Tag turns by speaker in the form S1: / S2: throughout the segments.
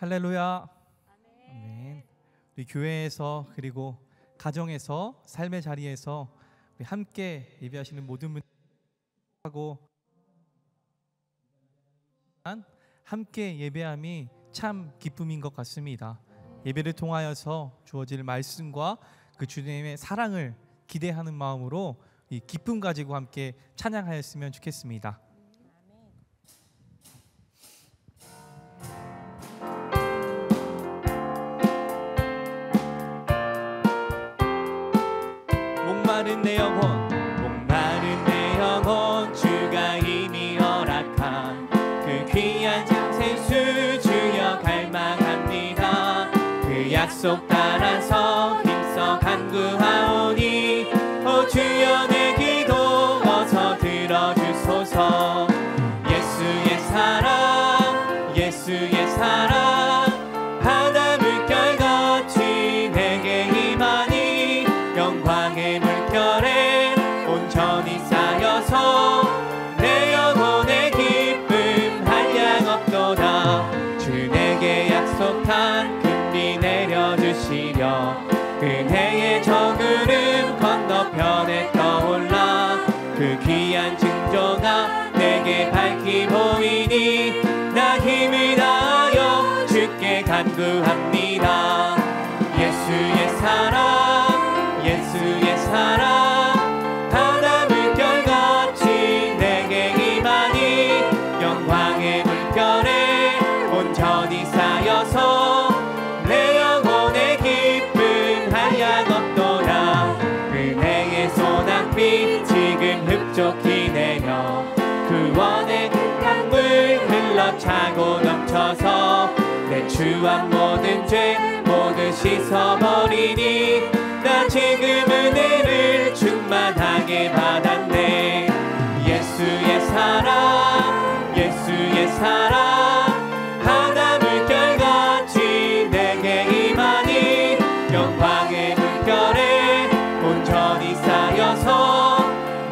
S1: 할렐루야. 아멘. 우리 교회에서 그리고 가정에서 삶의 자리에서 우리 함께 예배하시는 모든 분하고 함께 예배함이 참 기쁨인 것 같습니다. 예배를 통하여서 주어질 말씀과 그 주님의 사랑을 기대하는 마음으로 이 기쁨 가지고 함께 찬양하였으면 좋겠습니다. 목마른 내 영혼, 목마른 내 영혼, 주가 이미 허락한 그 귀한 생수 주여 갈망합니다. 그 약속 따라서 힘써 간구하오니 오 주여 내 기도 어서 들어주소서. 예수의 사랑, 예수의 사랑, 바다 물결같이 내게 임하니 영광의 물결에 온전히 쌓여서 내 영혼의 기쁨 한량없도다. 주 내게 약속한 금리 내려주시려 은혜의 저구름 건너편에 떠올라 그 귀한 징조가 내게 밝히 보이니 나 힘을 다하여 주께 간구합니다. 예수의 사랑, 예수의 사랑, 바다 물결같이 내게 임하니 영광의 물결에 온전히 쌓여서 내 영혼의 기쁨 한량없도다. 은혜의 소낙비 지금 흡족히 내려 구원의 강물 흘러차고 넘쳐서 내 추한 모든 죄 모두 씻어버리니 나 지금 은혜를 충만하게 받았네. 예수의 사랑, 예수의 사랑, 바다 물결같이 내게 임하니 영광의 물결에 온전히 쌓여서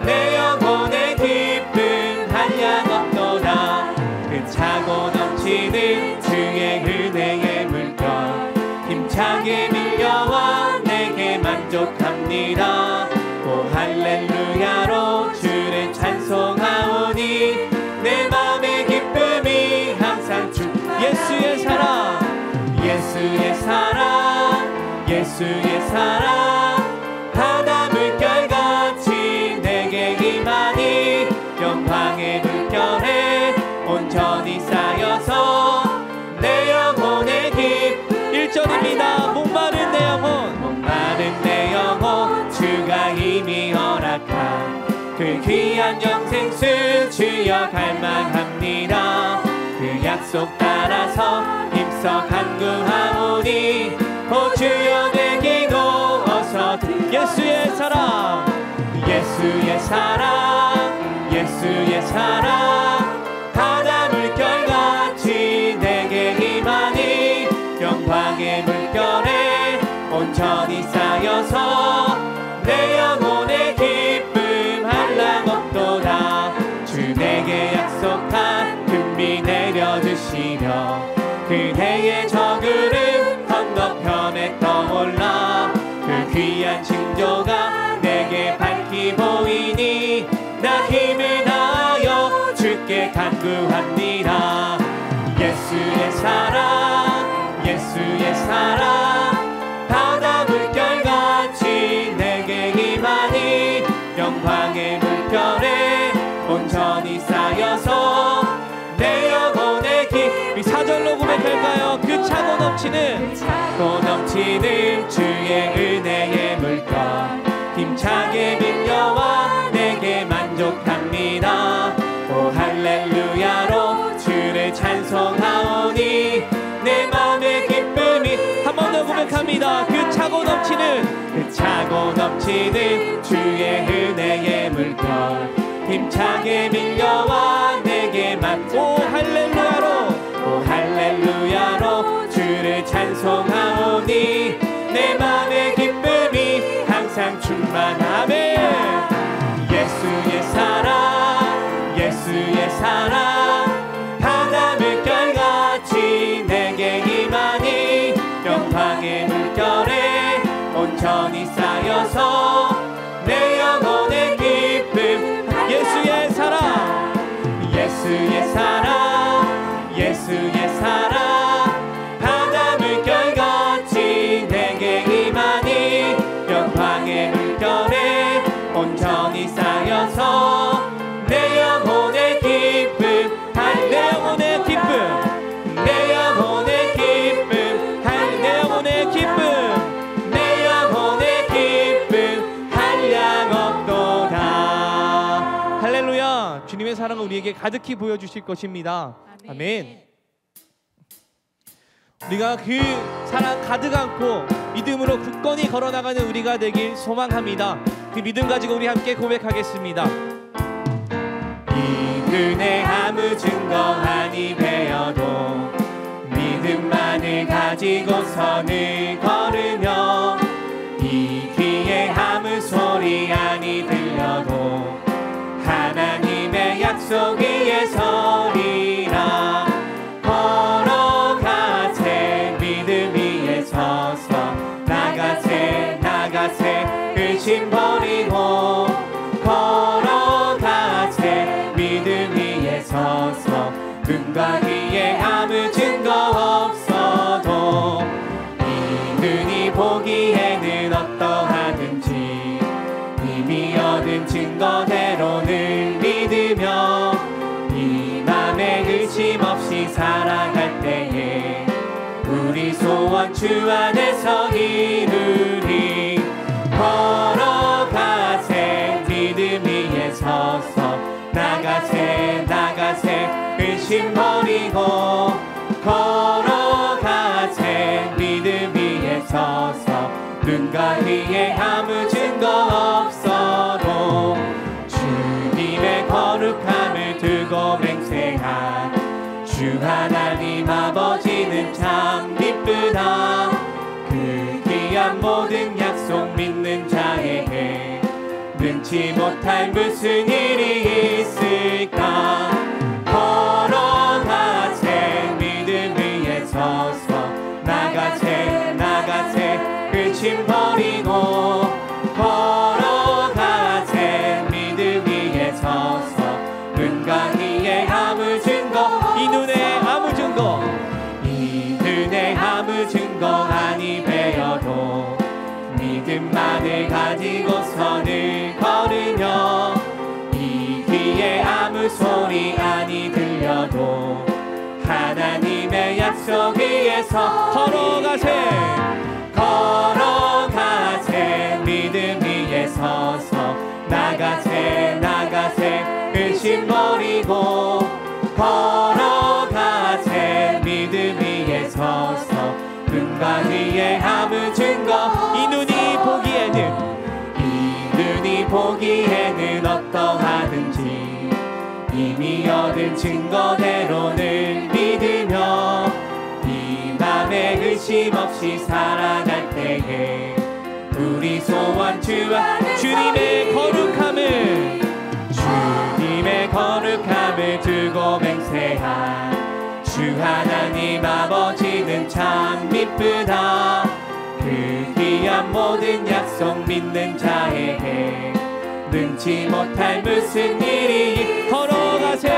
S1: 내 영혼의 기쁨 한량없도다. 그 차고 넘치는 주의 은혜의 물결 힘차게 밀려와 내게 만족합니다. 오 할렐루야로 주를 찬송하오니 내 맘의 기쁨이 항상 주. 예수의 사랑, 예수의 사랑, 예수의 사랑, 바다 물결같이 내게 임하니 영광의 물결에 온전히 쌓여서 내 영혼의 기쁨. 1절입니다. 목마른 내 영혼, 목마른 내 영혼, 주가 이미 허락한 그 귀한 영생수 주여 갈망합니다. 그 약속 따라서 힘써 간구하오니 오 주여 내 기도 어서 예수의 사랑, 예수의 사랑, 예수의 사랑, 바다 물결같이 내게 임하니 영광의 물결에 온전히 쌓여서 내 영혼의 기쁨 한량없도다. 주 내게 약속한 금리 내려주시려 그대의 저구름 건너편에 떠올라 그 귀한 징조가 내게 밝히 보이니 나 힘을 다하여 주께 간구합니다. 예수의 사랑, 예수의 사랑, 바다 물결같이 내게 임하니 영광의 물결에 온전히 쌓여서 내 영혼의 이 4절로 고백할까요? 그 차고 넘치는 주의 은혜의 물결 힘차게 밀려와 내게 만족합니다. 오 할렐루야로 주를 찬송하오니 내 맘의 기쁨이. 한 번 더 고백합니다. 그 차고 넘치는 주의 은혜의 물결 힘차게 밀려와 내게 오 할렐루야로 주를 찬송하오니 내 맘의 기쁨이 항상 충만하네. 예수의 사랑, 예수의 사랑, 바다 물결같이 내게
S2: 예수의 사랑 바다 물결같이 내게 임하니 영광의 물결에 온전히 쌓여서 내 영혼의 기쁨 내 영혼의 기쁨 내 영혼의 기쁨 내 영혼의 기쁨 내 영혼의 기쁨 한량없도다. 할렐루야. 주님의 사랑을 우리에게 가득히 보여주실 것입니다. 아멘. 우리가 그 사랑 가득 안고 믿음으로 굳건히 걸어나가는 우리가 되길 소망합니다. 그 믿음 가지고 우리 함께 고백하겠습니다. 이 은혜 아무 증거 아니 배어도 믿음만을 가지고 선을 걸으며 이 귀에 아무 소리 아니 들려도 하나님의 약속 위에 서리라. 걸어가세 믿음 위에 서서 나가세 나가세 의심 버리고 걸어가세 믿음 위에 서서 눈과 귀에 아무 증거 없어도 이 눈이 보기에는 어떠하든지 이미 얻은 증거대로는 믿으며 이 맘에 의심 없이 살아갈 때에 우리 소원 주 안에서 이루리. 걸어가세 믿음 위에 서서 나가세 나가세 의심 버리고 걸어가세 믿음 위에 서서 눈과 귀에 아무 증거 없어도 주님의 거룩함을 두고 맹세한 주 하나님 아버지는 참 기쁘다. 그 귀한 모든 약속 믿는 자에게 능치 못할 무슨 일이 있을까. 걸어가세 믿음 위에 서서 나가세 나가세 의심 버리고 걸어가세 믿음 위에 서서 눈과 귀에 아무 증거 이 눈에 아무 증거 이 눈에 아무 증거 아니 배어도 믿음만을 가지고 선을 걸으며 이 귀에 아무 소리 아니 들려도 하나님의 약속 위에서 걸어가세 걸어가세 믿음 위에 서서 나가세 나가세 의심 버리고 걸어가세 믿음 위에 서서 눈과 귀에 아무 증거 이 눈이 보기에는 어떠하든지 이미 얻은 증거대로는 믿으며 이 맘에 의심 없이 살아갈 때에 우리 소원 주님의 거룩함을 두고 맹세한 주 하나님 아버지는 참 기쁘다. 그 귀한 모든 약속 믿는 자에게 능치 못할 무슨 일이 걸어가세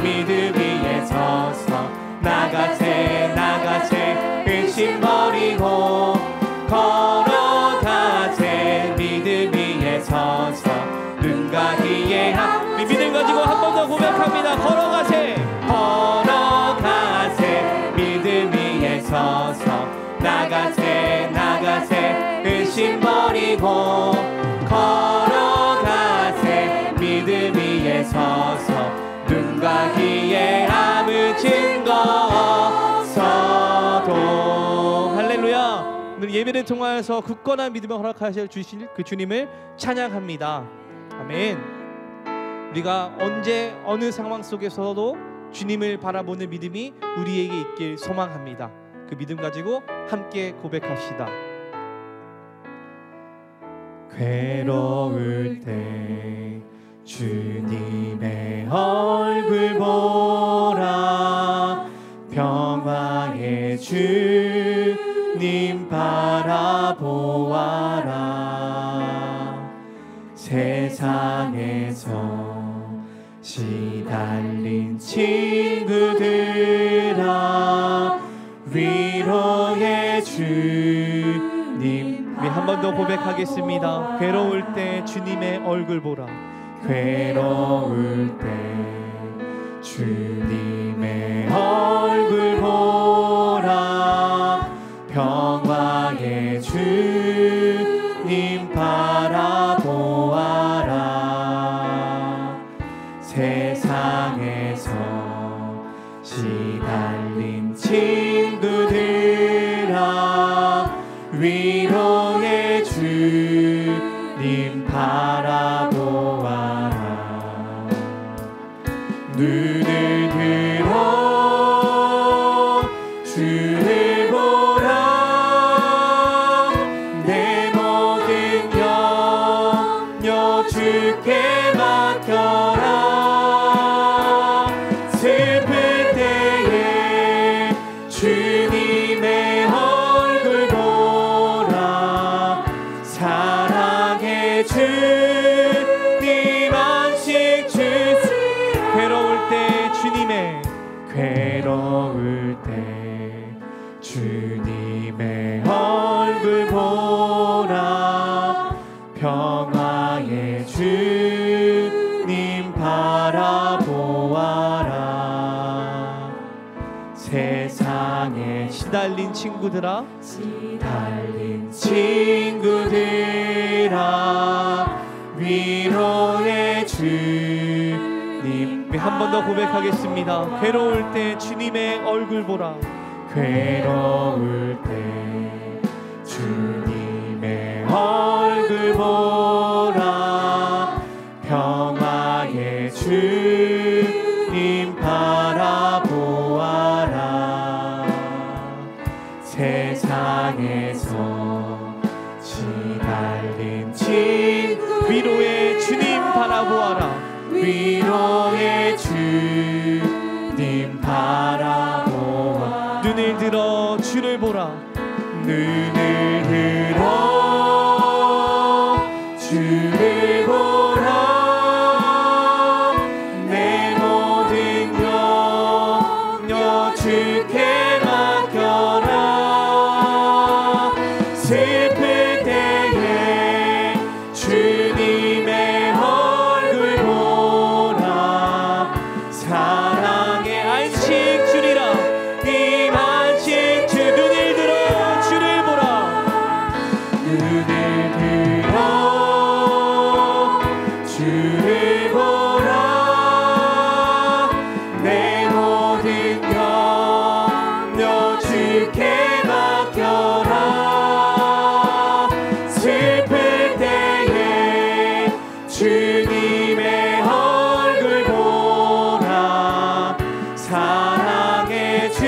S2: 믿음 위에 서서 나가세 나가세 의심 버리고 걸어가세 믿음 위에 서서 눈과 귀에 우리 믿음 가지고 한 번 더 고백합니다. 걸어가세 믿음 위에 서서 나가세 나가세 의심 버리고 걸어가세 믿음 위에 서서 눈과 귀에 아무 증거 없어도. 할렐루야. 오늘 예배를 통하여서 굳건한 믿음을 허락하실 주실 그 주님을 찬양합니다. 아멘. 우리가 언제 어느 상황 속에서도 주님을 바라보는 믿음이 우리에게 있길 소망합니다. 그 믿음 가지고 함께 고백합시다. 괴로울 때 주님의 얼굴 보라. 평화의 주님 바라보아라. 세상에서 시달린 친구들아 위로해 주님. 우리 한 번 더 고백하겠습니다. 괴로울 때 주님의 얼굴 보라.
S3: 괴로울 때 주님의 얼굴 보라. 평화의 주님 바라보아라. 세상에서 시달린 친구들아 위로해 주님 바라보아라. 눈을 들어 주를 보라. 내 모든 염려 주께 맡겨라. 슬플 때에 주님의 얼굴 보라. 사랑해 주님 안식 주시오.
S2: 괴로울 때 주님의
S3: 괴로울 때 주님의 얼굴 보라. 평화의 주님 바라보아라. 세상에
S2: 시달린 친구들아
S3: 시달린 친구들아 위로해 주님.
S2: 한 번 더 고백하겠습니다. 괴로울 때 주님의 얼굴 보라.
S3: 괴로울 때 주님의 얼굴 보라. 평화의 주님 바라보아라. 세상에서 시달린 친구
S2: 위로의 주님 바라보아라.
S3: 위로의 주님 바라보아.
S2: 눈을 들어 주를 보라.
S3: 눈을 들어 주를 보라. 내 모든 염려 주께 맡겨라. 슬플 때에 주님의 얼굴 보라. 사랑의 안식 주리라. 님 안식 주. 눈을 들어 주를 보라. 눈을 들어 주를 보라. 내 모든 염려 주께 맡겨라. 슬플 때에 주님의 얼굴 보라. 사랑의 주.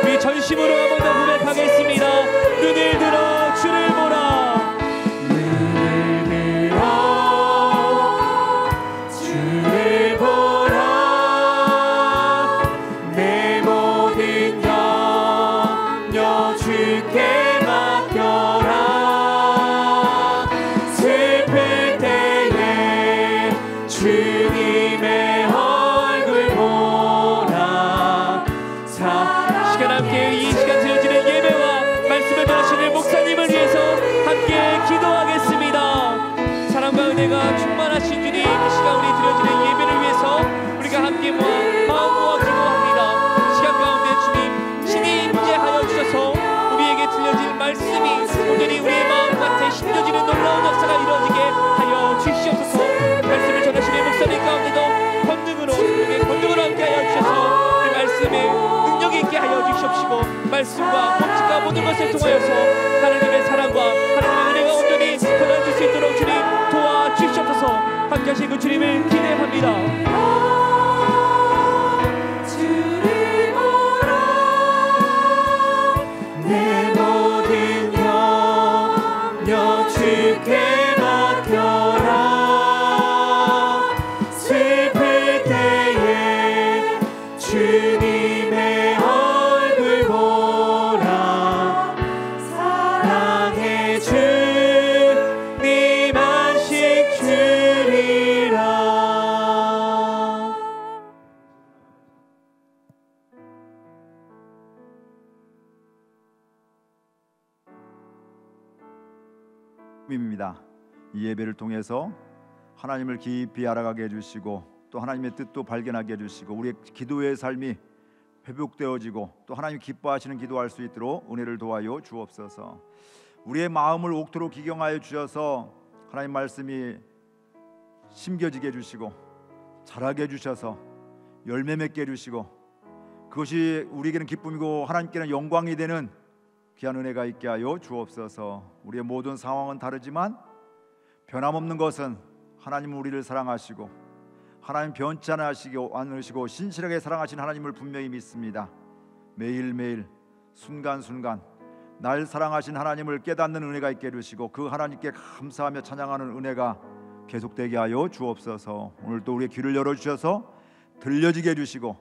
S2: 우리 전심으로 한 번 더 고백하겠습니다. 눈을 들어 주를 보라.
S3: 눈을 들어 주를 보라. 내 모든 염려 주께 맡겨라. 슬플 때에 주님의 얼굴 보라.
S2: 시간 함께 이 시간 드려지는 예배와 말씀을 전하시는 목사님을 위해서 함께 기도하겠습니다. 사랑과 은혜가 충만하신 주님, 이 시간 우리 드려지는 예배를 위해서 우리가 함께 모아 마음 모아 기도합니다. 시간 가운데 주님 신이 임재하여 주셔서 우리에게 들려질 말씀이 온전히 우리의 마음과 대신려지는 놀라운 역사가 이루어지게 하여 주시옵소서. 말씀을 전하시는 목사님 가운데도 권능으로 함께 하여 주셔서 그 말씀에 능력 있게 하여 주시옵시고 말씀과 법칙과 모든 것을 통하여서 하나님의 사랑과 하나님의 은혜가 온전히 전해질 수 있도록 주님 도와주시옵소서. 함께 하신 그 주님을 기대합니다.
S3: 주를 보라. 내 모든 염려 주께 맡겨라. 슬플 때에 주님의 얼굴 보라. 사랑의 주님 안식 주리라.
S4: 입니다. 이 예배를 통해서 하나님을 깊이 알아가게 해주시고 또 하나님의 뜻도 발견하게 해주시고 우리의 기도의 삶이 회복되어지고 또 하나님 기뻐하시는 기도할 수 있도록 은혜를 도와요 주옵소서. 우리의 마음을 옥토로 기경하여 주셔서 하나님 말씀이 심겨지게 해주시고 자라게 해주셔서 열매 맺게 해주시고 그것이 우리에게는 기쁨이고 하나님께는 영광이 되는 귀한 은혜가 있게 하여 주옵소서. 우리의 모든 상황은 다르지만 변함없는 것은 하나님은 우리를 사랑하시고 하나님 변치 않으시고 신실하게 사랑하시는 하나님을 분명히 믿습니다. 매일매일 순간순간 날 사랑하신 하나님을 깨닫는 은혜가 있게 해주시고 그 하나님께 감사하며 찬양하는 은혜가 계속되게 하여 주옵소서. 오늘도 우리의 귀를 열어주셔서 들려지게 해주시고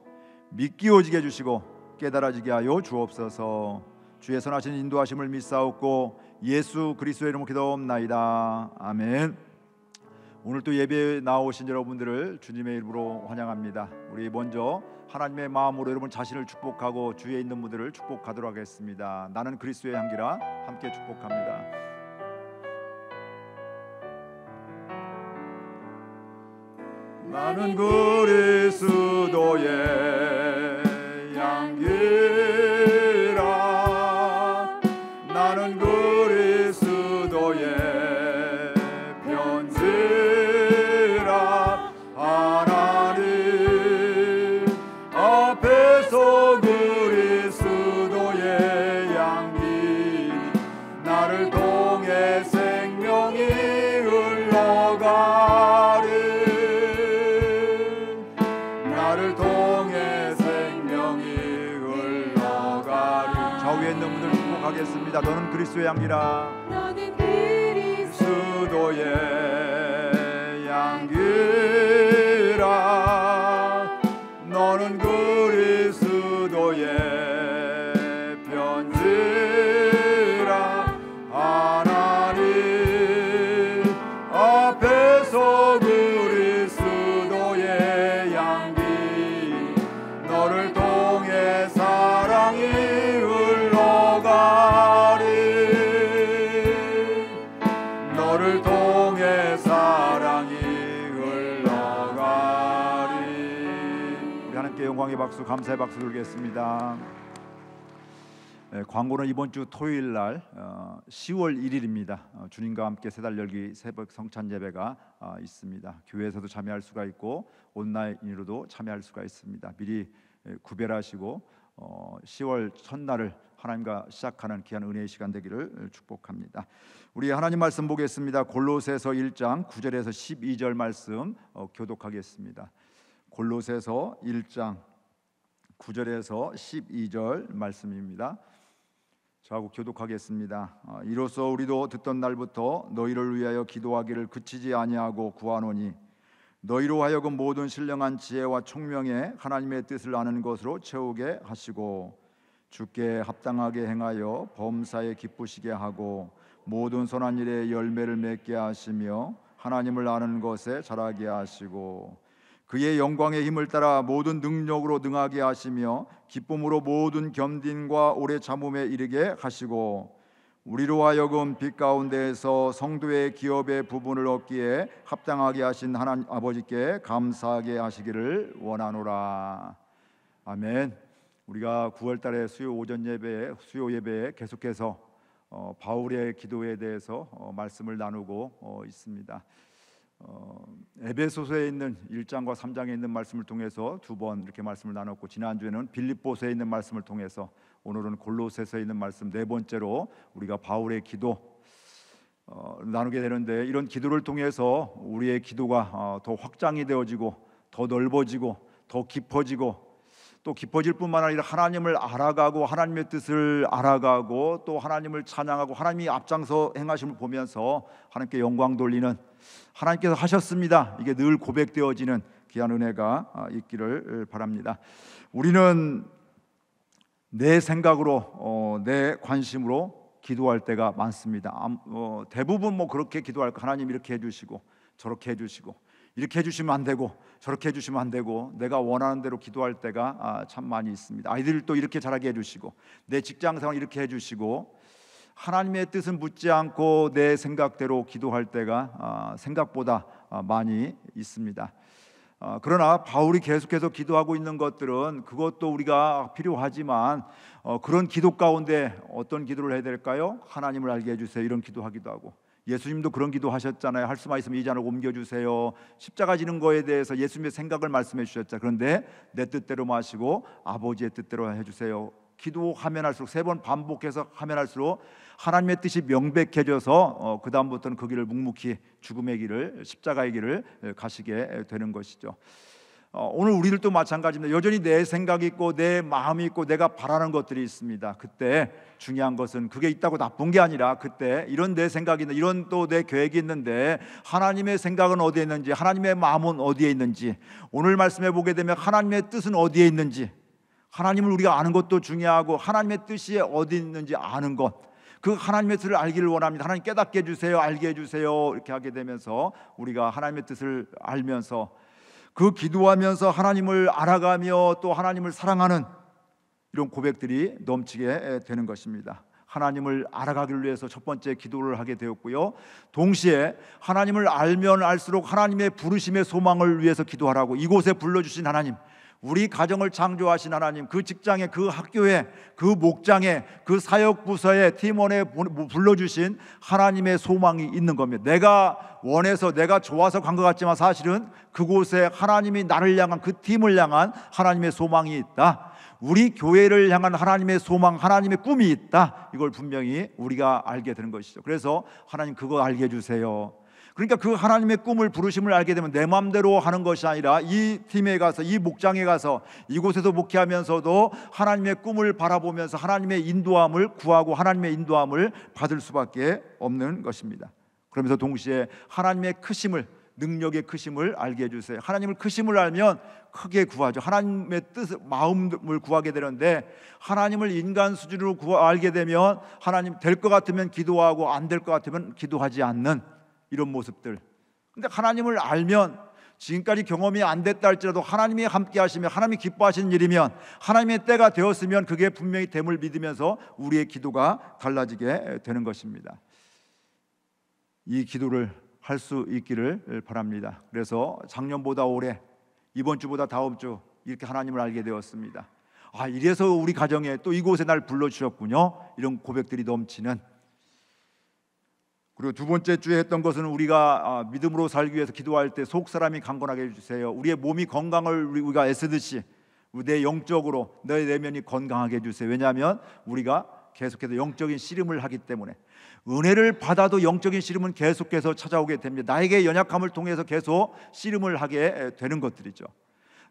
S4: 믿기워지게 해주시고 깨달아지게 하여 주옵소서. 주의 선하신 인도하심을 믿사옵고 예수 그리스도의 이름으로 기도옵나이다. 아멘. 오늘 또 예배에 나오신 여러분들을 주님의 이름으로 환영합니다. 우리 먼저 하나님의 마음으로 여러분 자신을 축복하고 주위에 있는 분들을 축복하도록 하겠습니다. 나는 그리스도의 향기라 함께 축복합니다. 나는 그리스도의 향기라 나는 그리스도의 너는 그리스도의 향기라
S3: 너는 그리스도의
S4: 향기라 너는 그리스도의 편지라 하나님 앞에서 그리스도의 향기 너를 통해 사랑이 흘러가 너를 통해 사랑이 흘러가리. 우리 하나님께 영광의 박수 감사의 박수 드리겠습니다. 광고는 이번 주 토요일 날 10월 1일입니다. 주님과 함께 세달 열기 새벽 성찬 예배가 있습니다. 교회에서도 참여할 수가 있고 온라인으로도 참여할 수가 있습니다. 미리 구별하시고 10월 첫날을 하나님과 시작하는 귀한 은혜의 시간 되기를 축복합니다. 우리 하나님 말씀 보겠습니다. 골로새서 1장 9절에서 12절 말씀 교독하겠습니다. 골로새서 1장 9절에서 12절 말씀입니다. 저하고 교독하겠습니다. 이로써 우리도 듣던 날부터 너희를 위하여 기도하기를 그치지 아니하고 구하노니 너희로 하여금 모든 신령한 지혜와 총명에 하나님의 뜻을 아는 것으로 채우게 하시고 주께 합당하게 행하여 범사에 기쁘시게 하고 모든 선한 일에 열매를 맺게 하시며 하나님을 아는 것에 자라게 하시고 그의 영광의 힘을 따라 모든 능력으로 능하게 하시며 기쁨으로 모든 겸딘과 오래 참음에 이르게 하시고 우리로 하여금 빛 가운데에서 성도의 기업의 부분을 얻기에 합당하게 하신 하나님 아버지께 감사하게 하시기를 원하노라. 아멘. 우리가 9월달에 수요 오전 예배에 수요 예배에 계속해서 바울의 기도에 대해서 말씀을 나누고 있습니다. 에베소서에 있는 1장과 3장에 있는 말씀을 통해서 두 번 이렇게 말씀을 나눴고 지난주에는 빌립보서에 있는 말씀을 통해서 오늘은 골로새서에 있는 말씀 네 번째로 우리가 바울의 기도 나누게 되는데 이런 기도를 통해서 우리의 기도가 더 확장이 되어지고 더 넓어지고 더 깊어지고 또 깊어질 뿐만 아니라 하나님을 알아가고 하나님의 뜻을 알아가고 또 하나님을 찬양하고 하나님이 앞장서 행하심을 보면서 하나님께 영광 돌리는 하나님께서 하셨습니다. 이게 늘 고백되어지는 귀한 은혜가 있기를 바랍니다. 우리는 내 생각으로 내 관심으로 기도할 때가 많습니다. 대부분 그렇게 기도할 거 하나님 이렇게 해주시고 저렇게 해주시고 이렇게 해주시면 안 되고 저렇게 해주시면 안 되고 내가 원하는 대로 기도할 때가 참 많이 있습니다. 아이들도 이렇게 자라게 해주시고 내 직장 생활 이렇게 해주시고 하나님의 뜻은 묻지 않고 내 생각대로 기도할 때가 생각보다 많이 있습니다. 그러나 바울이 계속해서 기도하고 있는 것들은 그것도 우리가 필요하지만 그런 기도 가운데 어떤 기도를 해야 될까요? 하나님을 알게 해주세요, 이런 기도하기도 하고, 예수님도 그런 기도 하셨잖아요. 할 수만 있으면 이 잔을 옮겨주세요. 십자가 지는 거에 대해서 예수님의 생각을 말씀해 주셨죠. 그런데 내 뜻대로 마시고 아버지의 뜻대로 해주세요. 기도하면 할수록, 3번 반복해서 하면 할수록 하나님의 뜻이 명백해져서 그 다음부터는 그 길을 묵묵히 죽음의 길을, 십자가의 길을 가시게 되는 것이죠. 오늘 우리들도 마찬가지입니다. 여전히 내 생각이 있고 내 마음이 있고 내가 바라는 것들이 있습니다. 그때 중요한 것은 그게 있다고 나쁜 게 아니라, 그때 이런 내 생각이 있는, 이런 또 내 계획이 있는데 하나님의 생각은 어디에 있는지, 하나님의 마음은 어디에 있는지, 오늘 말씀해 보게 되면 하나님의 뜻은 어디에 있는지, 하나님을 우리가 아는 것도 중요하고 하나님의 뜻이 어디 있는지 아는 것, 그 하나님의 뜻을 알기를 원합니다. 하나님 깨닫게 해주세요, 알게 해주세요. 이렇게 하게 되면서 우리가 하나님의 뜻을 알면서 그 기도하면서 하나님을 알아가며 또 하나님을 사랑하는 이런 고백들이 넘치게 되는 것입니다. 하나님을 알아가기를 위해서 첫 번째 기도를 하게 되었고요, 동시에 하나님을 알면 알수록 하나님의 부르심의 소망을 위해서 기도하라고, 이곳에 불러주신 하나님, 우리 가정을 창조하신 하나님, 그 직장에, 그 학교에, 그 목장에, 그 사역 부서에, 팀원에 불러주신 하나님의 소망이 있는 겁니다. 내가 원해서, 내가 좋아서 간 것 같지만 사실은 그곳에 하나님이 나를 향한, 그 팀을 향한 하나님의 소망이 있다. 우리 교회를 향한 하나님의 소망, 하나님의 꿈이 있다. 이걸 분명히 우리가 알게 되는 것이죠. 그래서 하나님 그거 알게 해주세요. 그러니까 그 하나님의 꿈을, 부르심을 알게 되면 내 마음대로 하는 것이 아니라 이 팀에 가서, 이 목장에 가서, 이곳에서 목회하면서도 하나님의 꿈을 바라보면서 하나님의 인도함을 구하고 하나님의 인도함을 받을 수밖에 없는 것입니다. 그러면서 동시에 하나님의 크심을, 능력의 크심을 알게 해주세요. 하나님을 크심을 알면 크게 구하죠. 하나님의 뜻, 마음을 구하게 되는데, 하나님을 인간 수준으로 알게 되면 하나님 될 것 같으면 기도하고 안 될 것 같으면 기도하지 않는 이런 모습들. 근데 하나님을 알면, 지금까지 경험이 안 됐다 할지라도 하나님이 함께 하시면, 하나님이 기뻐하시는 일이면, 하나님의 때가 되었으면 그게 분명히 됨을 믿으면서 우리의 기도가 달라지게 되는 것입니다. 이 기도를 할 수 있기를 바랍니다. 그래서 작년보다 올해, 이번 주보다 다음 주 이렇게 하나님을 알게 되었습니다. 이래서 우리 가정에 또 이곳에 날 불러주셨군요. 이런 고백들이 넘치는. 그리고 두 번째 주에 했던 것은 우리가 믿음으로 살기 위해서 기도할 때 속 사람이 강건하게 해주세요. 우리의 몸이 건강을 우리가 애쓰듯이 내 영적으로 내 내면이 건강하게 해주세요. 왜냐하면 우리가 계속해서 영적인 씨름을 하기 때문에, 은혜를 받아도 영적인 씨름은 계속해서 찾아오게 됩니다. 나에게 연약함을 통해서 계속 씨름을 하게 되는 것들이죠.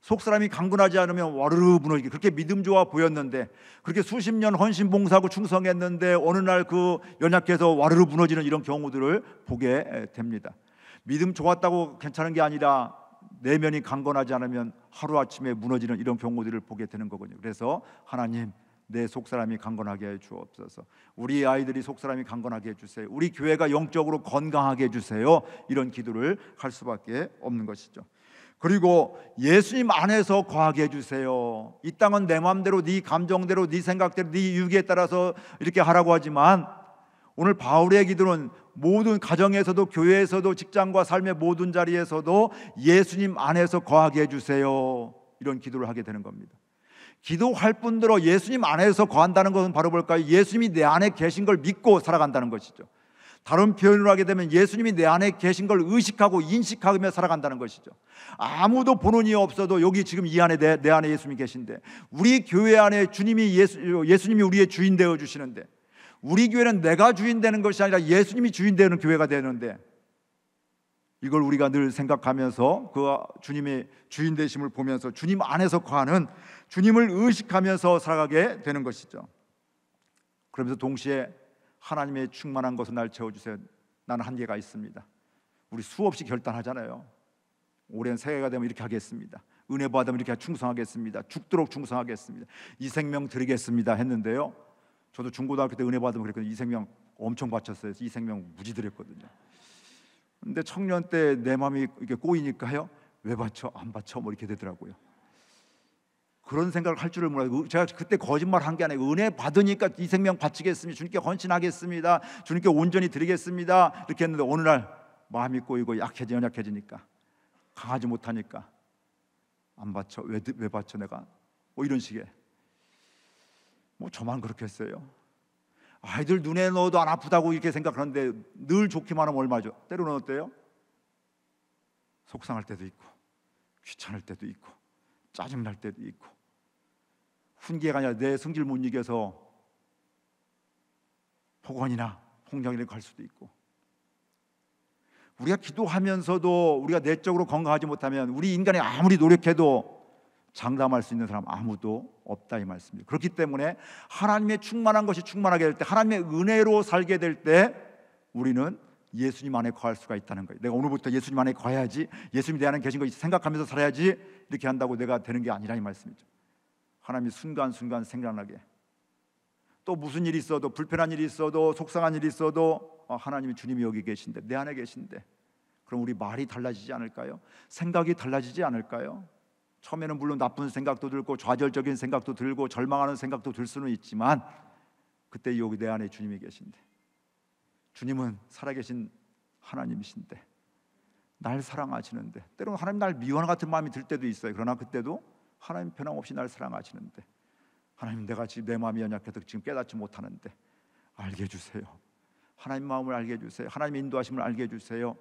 S4: 속 사람이 강건하지 않으면 와르르 무너지게, 그렇게 믿음 좋아 보였는데, 그렇게 수십 년 헌신 봉사하고 충성했는데 어느 날 그 연약해서 와르르 무너지는 이런 경우들을 보게 됩니다. 믿음 좋았다고 괜찮은 게 아니라 내면이 강건하지 않으면 하루아침에 무너지는 이런 경우들을 보게 되는 거거든요. 그래서 하나님, 내 속사람이 강건하게 해 주옵소서. 우리 아이들이 속사람이 강건하게 해주세요. 우리 교회가 영적으로 건강하게 해주세요. 이런 기도를 할 수밖에 없는 것이죠. 그리고 예수님 안에서 거하게 해주세요. 이 땅은 내 마음대로, 네 감정대로, 네 생각대로, 네 유기에 따라서 이렇게 하라고 하지만, 오늘 바울의 기도는 모든 가정에서도, 교회에서도, 직장과 삶의 모든 자리에서도 예수님 안에서 거하게 해주세요. 이런 기도를 하게 되는 겁니다. 기도할 뿐더러 예수님 안에서 거한다는 것은 바로 뭘까요? 예수님이 내 안에 계신 걸 믿고 살아간다는 것이죠. 다른 표현으로 하게 되면 예수님이 내 안에 계신 걸 의식하고 인식하며 살아간다는 것이죠. 아무도 보는 이 없어도 여기 지금 이 안에 내 안에 예수님이 계신데, 우리 교회 안에 주님이 예수님이 우리의 주인 되어 주시는데, 우리 교회는 내가 주인 되는 것이 아니라 예수님이 주인 되는 교회가 되는데, 이걸 우리가 늘 생각하면서 그 주님의 주인 되심을 보면서 주님 안에서 거하는, 주님을 의식하면서 살아가게 되는 것이죠. 그러면서 동시에 하나님의 충만한 것을 날 채워주세요. 나는 한계가 있습니다. 우리 수없이 결단하잖아요. 올해는 새해가 되면 이렇게 하겠습니다. 은혜 받으면 이렇게 충성하겠습니다. 죽도록 충성하겠습니다. 이 생명 드리겠습니다 했는데요, 저도 중고등학교 때 은혜 받으면 그랬거든요. 이 생명 엄청 바쳤어요. 이 생명 무지 드렸거든요. 근데 청년 때 내 마음이 이렇게 꼬이니까요, 왜 바쳐? 안 바쳐? 뭐 이렇게 되더라고요. 그런 생각을 할 줄을 몰라요. 제가 그때 거짓말 한 게 아니고 은혜 받으니까 이 생명 바치겠습니다. 주님께 헌신하겠습니다. 주님께 온전히 드리겠습니다. 이렇게 했는데 어느 날 마음이 꼬이고 연약해지니까 강하지 못하니까 안 바쳐. 왜 바쳐 내가? 뭐 이런 식의. 뭐 저만 그렇게 했어요. 아이들 눈에 넣어도 안 아프다고 이렇게 생각하는데 늘 좋기만 하면 얼마죠? 때로는 어때요? 속상할 때도 있고 귀찮을 때도 있고 짜증날 때도 있고 훈계가 아니라 내 성질 못 이겨서 폭언이나 폭력이나 갈 수도 있고 우리가 기도하면서도 우리가 내적으로 건강하지 못하면 우리 인간이 아무리 노력해도 장담할 수 있는 사람 아무도 없다 이 말씀입니다. 그렇기 때문에 하나님의 충만한 것이 충만하게 될 때 하나님의 은혜로 살게 될 때 우리는 예수님 안에 거할 수가 있다는 거예요. 내가 오늘부터 예수님 안에 거해야지 예수님이 내 안에 계신 거 생각하면서 살아야지 이렇게 한다고 내가 되는 게 아니라 이 말씀이죠. 하나님이 순간순간 생각나게 또 무슨 일이 있어도 불편한 일이 있어도 속상한 일이 있어도 하나님이 주님이 여기 계신데 내 안에 계신데 그럼 우리 말이 달라지지 않을까요? 생각이 달라지지 않을까요? 처음에는 물론 나쁜 생각도 들고 좌절적인 생각도 들고 절망하는 생각도 들 수는 있지만 그때 여기 내 안에 주님이 계신데 주님은 살아계신 하나님이신데 날 사랑하시는데 때로는 하나님 날 미워하는 같은 마음이 들 때도 있어요. 그러나 그때도 하나님 변함없이 날 사랑하시는데 하나님 내가 지금 내 마음이 연약해서 지금 깨닫지 못하는데 알게 해주세요. 하나님 마음을 알게 해주세요. 하나님의 인도하심을 알게 해주세요.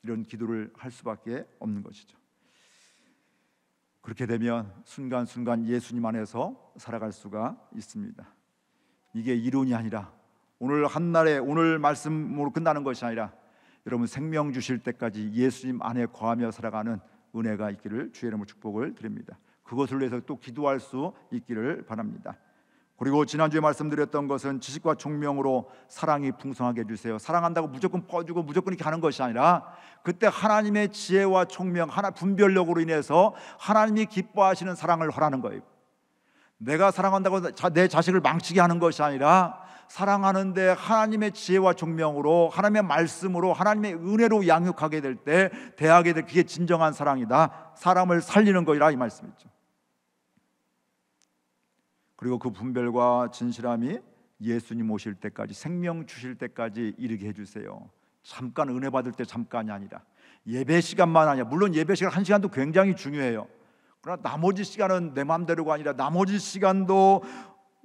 S4: 이런 기도를 할 수밖에 없는 것이죠. 그렇게 되면 순간순간 예수님 안에서 살아갈 수가 있습니다. 이게 이론이 아니라 오늘 한날에 오늘 말씀으로 끝나는 것이 아니라 여러분 생명 주실 때까지 예수님 안에 거하며 살아가는 은혜가 있기를 주의 이름으로 축복을 드립니다. 그것을 위해서 또 기도할 수 있기를 바랍니다. 그리고 지난주에 말씀드렸던 것은 지식과 총명으로 사랑이 풍성하게 해주세요. 사랑한다고 무조건 퍼주고 무조건 이렇게 하는 것이 아니라 그때 하나님의 지혜와 총명 하나 분별력으로 인해서 하나님이 기뻐하시는 사랑을 허라는 거예요. 내가 사랑한다고 내 자식을 망치게 하는 것이 아니라 사랑하는데 하나님의 지혜와 총명으로 하나님의 말씀으로 하나님의 은혜로 양육하게 될 때 대하게 될 그게 진정한 사랑이다. 사람을 살리는 것이라 이 말씀이죠. 그리고 그 분별과 진실함이 예수님 오실 때까지 생명 주실 때까지 이르게 해주세요. 잠깐 은혜 받을 때 잠깐이 아니라 예배 시간만 아니라 물론 예배 시간 1시간도 굉장히 중요해요. 그러나 나머지 시간은 내 마음대로가 아니라 나머지 시간도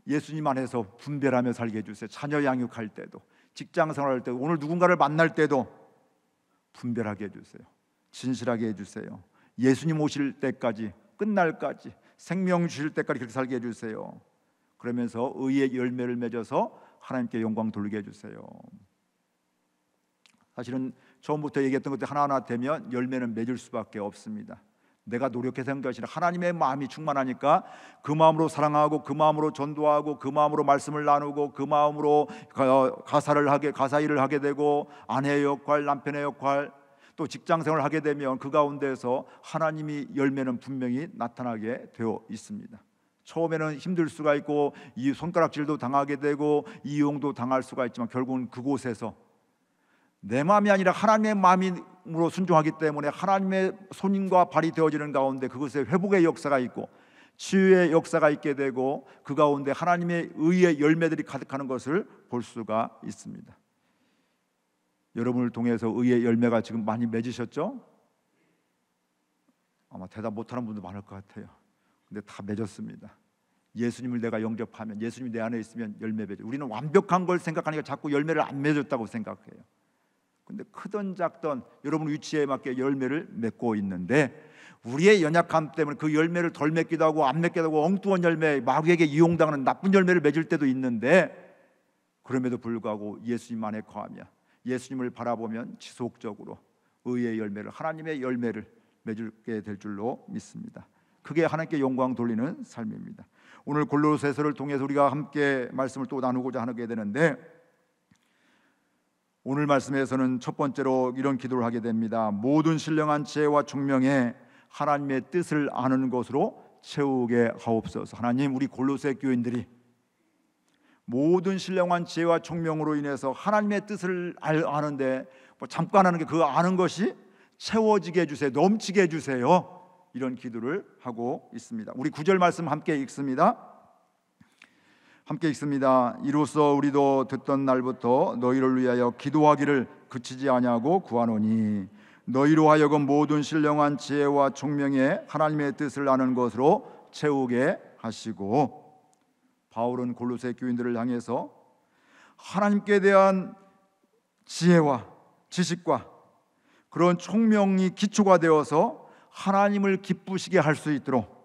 S4: 예수님 안에서 분별하며 살게 해주세요. 자녀 양육할 때도 직장 생활할 때도 오늘 누군가를 만날 때도 분별하게 해주세요. 진실하게 해주세요. 예수님 오실 때까지 끝날까지 생명 주실 때까지 그렇게 살게 해주세요. 그러면서 의의 열매를 맺어서 하나님께 영광 돌리게 해주세요. 사실은 처음부터 얘기했던 것들 하나하나 되면 열매는 맺을 수밖에 없습니다. 내가 노력해서 한 것이 아니라 하나님의 마음이 충만하니까 그 마음으로 사랑하고 그 마음으로 전도하고 그 마음으로 말씀을 나누고 그 마음으로 가사 일을 하게 되고 아내의 역할, 남편의 역할 또 직장생활을 하게 되면 그 가운데서 하나님이 열매는 분명히 나타나게 되어 있습니다. 처음에는 힘들 수가 있고 이 손가락질도 당하게 되고 이용도 당할 수가 있지만 결국은 그곳에서 내 마음이 아니라 하나님의 마음으로 순종하기 때문에 하나님의 손과 발이 되어지는 가운데 그것에 회복의 역사가 있고 치유의 역사가 있게 되고 그 가운데 하나님의 의의 열매들이 가득하는 것을 볼 수가 있습니다. 여러분을 통해서 의의 열매가 지금 많이 맺으셨죠? 아마 대답 못하는 분도 많을 것 같아요. 근데 다 맺었습니다. 예수님을 내가 영접하면 예수님이 내 안에 있으면 열매 맺어. 우리는 완벽한 걸 생각하니까 자꾸 열매를 안 맺었다고 생각해요. 근데 크든 작든 여러분 위치에 맞게 열매를 맺고 있는데 우리의 연약함 때문에 그 열매를 덜 맺기도 하고 안 맺기도 하고 엉뚱한 열매 마귀에게 이용당하는 나쁜 열매를 맺을 때도 있는데 그럼에도 불구하고 예수님 안에 거하며 예수님을 바라보면 지속적으로 의의 열매를 하나님의 열매를 맺게 될 줄로 믿습니다. 그게 하나님께 영광 돌리는 삶입니다. 오늘 골로새서를 통해서 우리가 함께 말씀을 또 나누고자 하게 되는데 오늘 말씀에서는 첫 번째로 이런 기도를 하게 됩니다. 모든 신령한 지혜와 총명에 하나님의 뜻을 아는 것으로 채우게 하옵소서. 하나님, 우리 골로새 교인들이 모든 신령한 지혜와 총명으로 인해서 하나님의 뜻을 아는데 잠깐 하는 게 그 아는 것이 채워지게 해주세요. 넘치게 해주세요. 이런 기도를 하고 있습니다. 우리 9절 말씀 함께 읽습니다. 함께 읽습니다. 이로써 우리도 듣던 날부터 너희를 위하여 기도하기를 그치지 아니하고 구하노니 너희로 하여금 모든 신령한 지혜와 총명에 하나님의 뜻을 아는 것으로 채우게 하시고, 바울은 골로새 교인들을 향해서 하나님께 대한 지혜와 지식과 그런 총명이 기초가 되어서 하나님을 기쁘시게 할 수 있도록,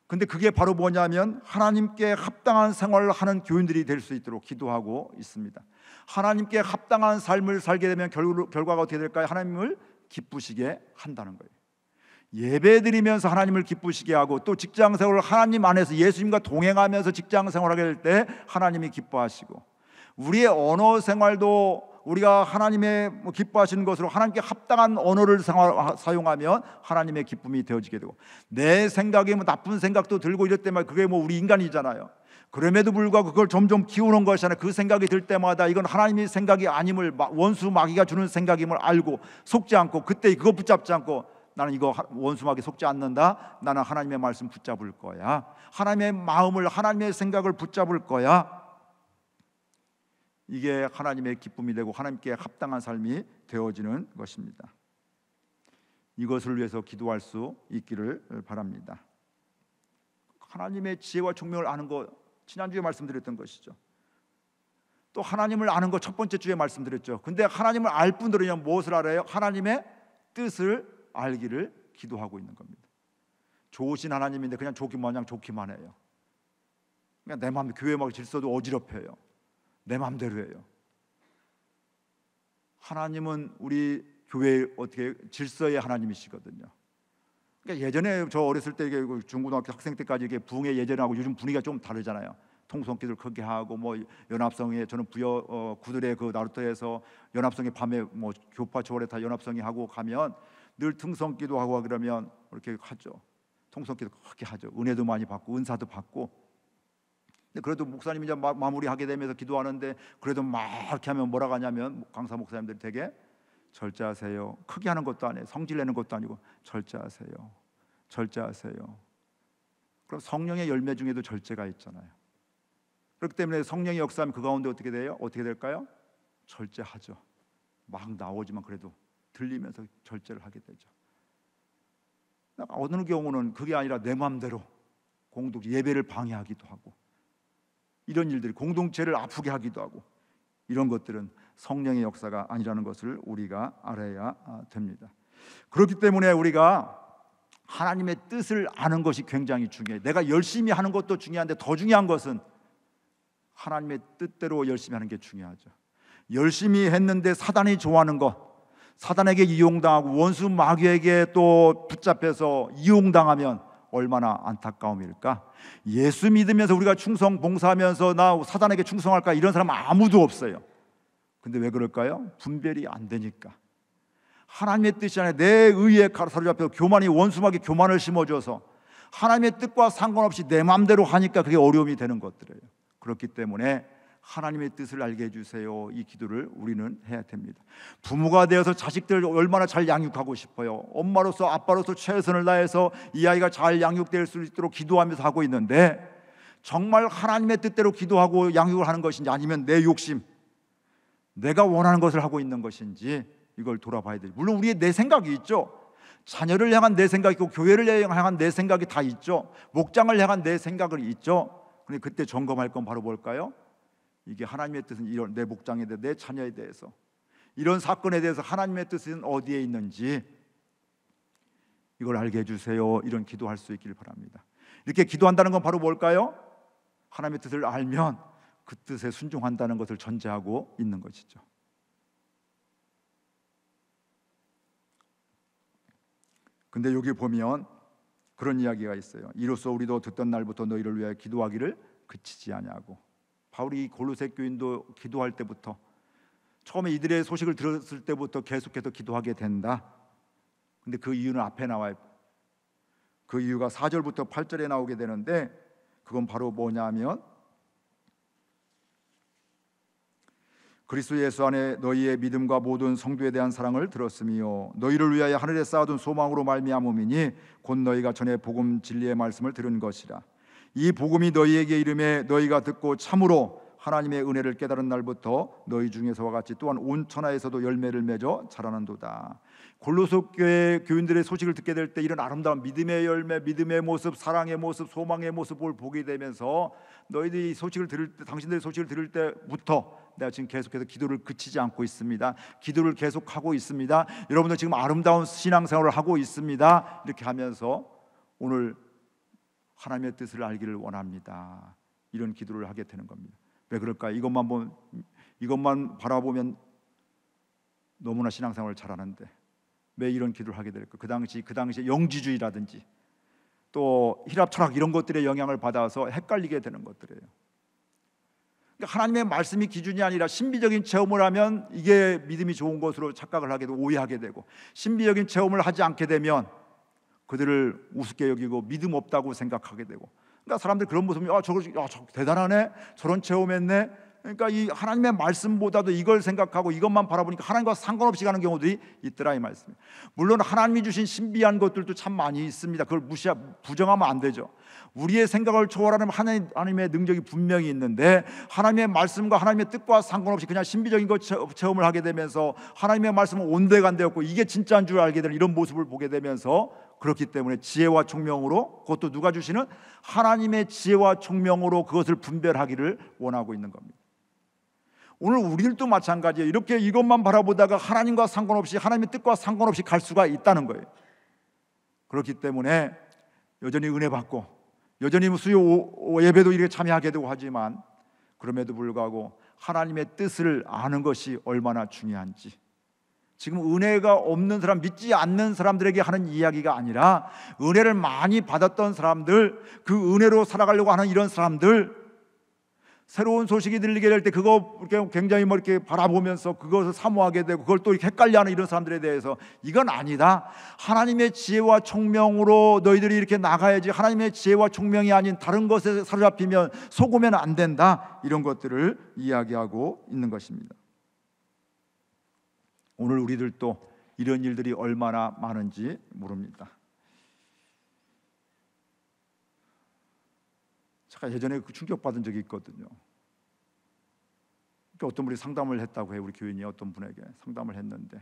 S4: 근데 그게 바로 뭐냐면 하나님께 합당한 생활을 하는 교인들이 될 수 있도록 기도하고 있습니다. 하나님께 합당한 삶을 살게 되면 결과가 어떻게 될까요? 하나님을 기쁘시게 한다는 거예요. 예배드리면서 하나님을 기쁘시게 하고, 또 직장생활을 하나님 안에서 예수님과 동행하면서 직장생활하게 될 때 하나님이 기뻐하시고, 우리의 언어 생활도 우리가 하나님의 기뻐하시는 것으로 하나님께 합당한 언어를 사용하면 하나님의 기쁨이 되어지게 되고, 내 생각에 나쁜 생각도 들고 이럴 때마다, 그게 우리 인간이잖아요. 그럼에도 불구하고 그걸 점점 키우는 것이잖아요. 그 생각이 들 때마다 이건 하나님의 생각이 아님을, 원수 마귀가 주는 생각임을 알고 속지 않고, 그때 그거 붙잡지 않고 나는 이거 원수 마귀 속지 않는다, 나는 하나님의 말씀 붙잡을 거야, 하나님의 마음을, 하나님의 생각을 붙잡을 거야. 이게 하나님의 기쁨이 되고 하나님께 합당한 삶이 되어지는 것입니다. 이것을 위해서 기도할 수 있기를 바랍니다. 하나님의 지혜와 총명을 아는 것, 지난주에 말씀드렸던 것이죠. 또 하나님을 아는 것 첫 번째 주에 말씀드렸죠. 근데 하나님을 알 뿐더러 무엇을 알아요? 하나님의 뜻을 알기를 기도하고 있는 겁니다. 좋으신 하나님인데 그냥 좋기만 해요. 그냥 내 마음, 교회 막 질서도 어지럽혀요. 내 마음대로 해요. 하나님은 우리 교회의 어떻게 질서의 하나님이시거든요. 그러니까 예전에 저 어렸을 때 중고등학교 학생 때까지 이게 부흥의 예전하고 요즘 분위기가 좀 다르잖아요. 통성기도를 크게 하고 연합성에, 저는 부여 구들의 그 나루터에서 연합성의 밤에 교파 초월에 다 연합성이 하고 가면 늘 통성기도 하고 그러면 이렇게 하죠. 통성기도 크게 하죠. 은혜도 많이 받고 은사도 받고. 그래도 목사님이 이제 마무리하게 되면서 기도하는데, 그래도 막 이렇게 하면 뭐라고 하냐면, 강사 목사님들이 되게 절제하세요. 크게 하는 것도 아니에요. 성질 내는 것도 아니고 절제하세요. 절제하세요. 그럼 성령의 열매 중에도 절제가 있잖아요. 그렇기 때문에 성령의 역사하면 그 가운데 어떻게 돼요? 어떻게 될까요? 절제하죠. 막 나오지만 그래도 들리면서 절제를 하게 되죠. 어느 경우는 그게 아니라 내 마음대로 공동 예배를 방해하기도 하고, 이런 일들이 공동체를 아프게 하기도 하고, 이런 것들은 성령의 역사가 아니라는 것을 우리가 알아야 됩니다. 그렇기 때문에 우리가 하나님의 뜻을 아는 것이 굉장히 중요해요. 내가 열심히 하는 것도 중요한데 더 중요한 것은 하나님의 뜻대로 열심히 하는 게 중요하죠. 열심히 했는데 사단이 좋아하는 것, 사단에게 이용당하고 원수 마귀에게 또 붙잡혀서 이용당하면 얼마나 안타까움일까? 예수 믿으면서 우리가 충성 봉사하면서 나 사단에게 충성할까? 이런 사람 아무도 없어요. 근데 왜 그럴까요? 분별이 안 되니까. 하나님의 뜻이 아니라 내 의에 사로잡혀 교만이, 원수마귀 교만을 심어줘서 하나님의 뜻과 상관없이 내 마음대로 하니까 그게 어려움이 되는 것들이에요. 그렇기 때문에 하나님의 뜻을 알게 해주세요, 이 기도를 우리는 해야 됩니다. 부모가 되어서 자식들을 얼마나 잘 양육하고 싶어요. 엄마로서 아빠로서 최선을 다해서 이 아이가 잘 양육될 수 있도록 기도하면서 하고 있는데, 정말 하나님의 뜻대로 기도하고 양육을 하는 것인지, 아니면 내 욕심, 내가 원하는 것을 하고 있는 것인지, 이걸 돌아봐야 돼요. 물론 우리의 내 생각이 있죠. 자녀를 향한 내 생각이 있고, 교회를 향한 내 생각이 다 있죠. 목장을 향한 내 생각이 있죠. 근데 그때 점검할 건 바로 뭘까요? 이게 하나님의 뜻은 이런 내 목장에 대해, 내 자녀에 대해서, 이런 사건에 대해서 하나님의 뜻은 어디에 있는지 이걸 알게 해주세요. 이런 기도할 수 있기를 바랍니다. 이렇게 기도한다는 건 바로 뭘까요? 하나님의 뜻을 알면 그 뜻에 순종한다는 것을 전제하고 있는 것이죠. 근데 여기 보면 그런 이야기가 있어요. 이로써 우리도 듣던 날부터 너희를 위하여 기도하기를 그치지 아니하고. 바울이 골로새 교인도 기도할 때부터, 처음에 이들의 소식을 들었을 때부터 계속해서 기도하게 된다. 근데 그 이유는 앞에 나와요. 그 이유가 4절부터 8절에 나오게 되는데, 그건 바로 뭐냐면, 그리스도 예수 안에 너희의 믿음과 모든 성도에 대한 사랑을 들었으며 너희를 위하여 하늘에 쌓아둔 소망으로 말미암음이니 곧 너희가 전에 복음 진리의 말씀을 들은 것이라. 이 복음이 너희에게 이름에 너희가 듣고 참으로 하나님의 은혜를 깨달은 날부터 너희 중에서와 같이 또한 온 천하에서도 열매를 맺어 자라는도다. 골로새 교회 교인들의 소식을 듣게 될 때 이런 아름다운 믿음의 열매, 믿음의 모습, 사랑의 모습, 소망의 모습을 보게 되면서 너희들이 소식을 들을 때, 당신들의 소식을 들을 때부터 내가 지금 계속해서 기도를 그치지 않고 있습니다. 기도를 계속하고 있습니다. 여러분들 지금 아름다운 신앙생활을 하고 있습니다. 이렇게 하면서 오늘 하나님의 뜻을 알기를 원합니다. 이런 기도를 하게 되는 겁니다. 왜 그럴까요? 이것만 바라보면 너무나 신앙생활을 잘하는데 왜 이런 기도를 하게 될까? 그 당시에 영지주의라든지 또 힐랍 철학 이런 것들의 영향을 받아서 헷갈리게 되는 것들이에요. 그러니까 하나님의 말씀이 기준이 아니라 신비적인 체험을 하면 이게 믿음이 좋은 것으로 착각을 하게 되고 오해하게 되고, 신비적인 체험을 하지 않게 되면 그들을 우습게 여기고 믿음 없다고 생각하게 되고. 그러니까 사람들 그런 모습이 저거 대단하네, 저런 체험했네. 그러니까 이 하나님의 말씀보다도 이걸 생각하고 이것만 바라보니까 하나님과 상관없이 가는 경우들이 있더라 이 말씀이에요. 물론 하나님이 주신 신비한 것들도 참 많이 있습니다. 그걸 부정하면 안 되죠. 우리의 생각을 초월하는 하나님의 능력이 분명히 있는데 하나님의 말씀과 하나님의 뜻과 상관없이 그냥 신비적인 것 체험을 하게 되면서 하나님의 말씀은 온데간데없고 이게 진짜인 줄 알게 되는 이런 모습을 보게 되면서, 그렇기 때문에 지혜와 총명으로, 그것도 누가 주시는 하나님의 지혜와 총명으로 그것을 분별하기를 원하고 있는 겁니다. 오늘 우리들도 마찬가지예요. 이렇게 이것만 바라보다가 하나님과 상관없이, 하나님의 뜻과 상관없이 갈 수가 있다는 거예요. 그렇기 때문에 여전히 은혜 받고 여전히 수요 예배도 이렇게 참여하게 되고 하지만, 그럼에도 불구하고 하나님의 뜻을 아는 것이 얼마나 중요한지, 지금 은혜가 없는 사람, 믿지 않는 사람들에게 하는 이야기가 아니라 은혜를 많이 받았던 사람들, 그 은혜로 살아가려고 하는 이런 사람들, 새로운 소식이 들리게 될 때 그거 굉장히 이렇게 바라보면서 그것을 사모하게 되고 그걸 또 이렇게 헷갈려하는 이런 사람들에 대해서 이건 아니다. 하나님의 지혜와 총명으로 너희들이 이렇게 나가야지, 하나님의 지혜와 총명이 아닌 다른 것에 사로잡히면 속으면 안 된다. 이런 것들을 이야기하고 있는 것입니다. 오늘 우리들도 이런 일들이 얼마나 많은지 모릅니다. 제가 예전에 충격받은 적이 있거든요. 그러니까 어떤 분이 상담을 했다고 해요. 우리 교인이 어떤 분에게 상담을 했는데,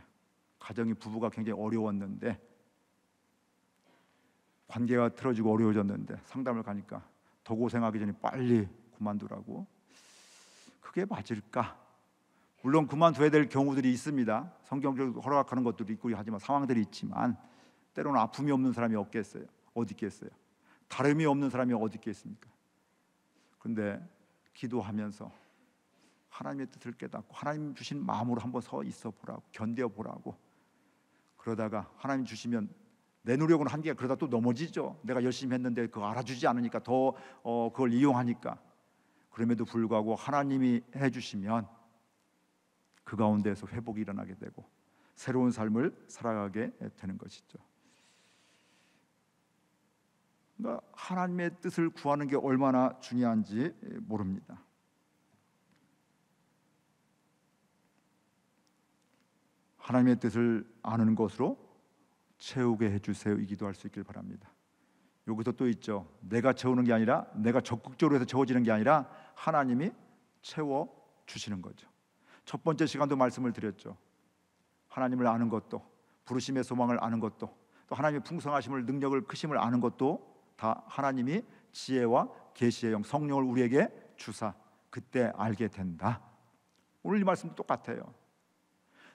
S4: 가정이 부부가 굉장히 어려웠는데, 관계가 틀어지고 어려워졌는데 상담을 가니까 더 고생하기 전에 빨리 그만두라고. 그게 맞을까? 물론 그만둬야 될 경우들이 있습니다. 성경적으로 허락하는 것들도 있고 하지만 상황들이 있지만, 때로는 아픔이 없는 사람이 없겠어요. 어디 있겠어요? 다름이 없는 사람이 어디 있겠습니까? 그런데 기도하면서 하나님의 뜻을 깨닫고 하나님 주신 마음으로 한번 서 있어 보라고, 견뎌 보라고. 그러다가 하나님 주시면 내 노력은 한계가, 그러다 또 넘어지죠. 내가 열심히 했는데 그거 알아주지 않으니까 더 그걸 이용하니까. 그럼에도 불구하고 하나님이 해주시면 그 가운데에서 회복이 일어나게 되고 새로운 삶을 살아가게 되는 것이죠. 그러니까 하나님의 뜻을 구하는 게 얼마나 중요한지 모릅니다. 하나님의 뜻을 아는 것으로 채우게 해주세요. 이 기도할 수 있길 바랍니다. 여기서 또 있죠. 내가 채우는 게 아니라, 내가 적극적으로 해서 채워지는 게 아니라 하나님이 채워주시는 거죠. 첫 번째 시간도 말씀을 드렸죠. 하나님을 아는 것도, 부르심의 소망을 아는 것도, 또 하나님의 풍성하심을, 능력을, 크심을 아는 것도 다 하나님이 지혜와 계시의 영, 성령을 우리에게 주사 그때 알게 된다. 오늘 이 말씀도 똑같아요.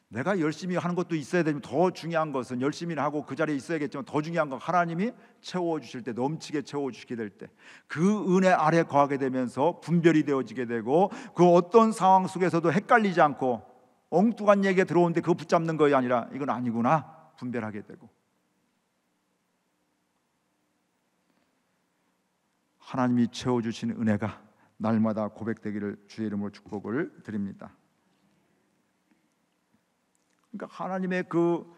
S4: 내가 열심히 하는 것도 있어야 되지만 더 중요한 것은, 열심히 하고 그 자리에 있어야겠지만 더 중요한 건 하나님이 채워주실 때, 넘치게 채워주시게 될 때 그 은혜 아래 거하게 되면서 분별이 되어지게 되고, 그 어떤 상황 속에서도 헷갈리지 않고 엉뚱한 얘기가 들어오는데 그거 붙잡는 것이 아니라 이건 아니구나 분별하게 되고, 하나님이 채워주신 은혜가 날마다 고백되기를 주의 이름으로 축복을 드립니다. 그러니까 하나님의 그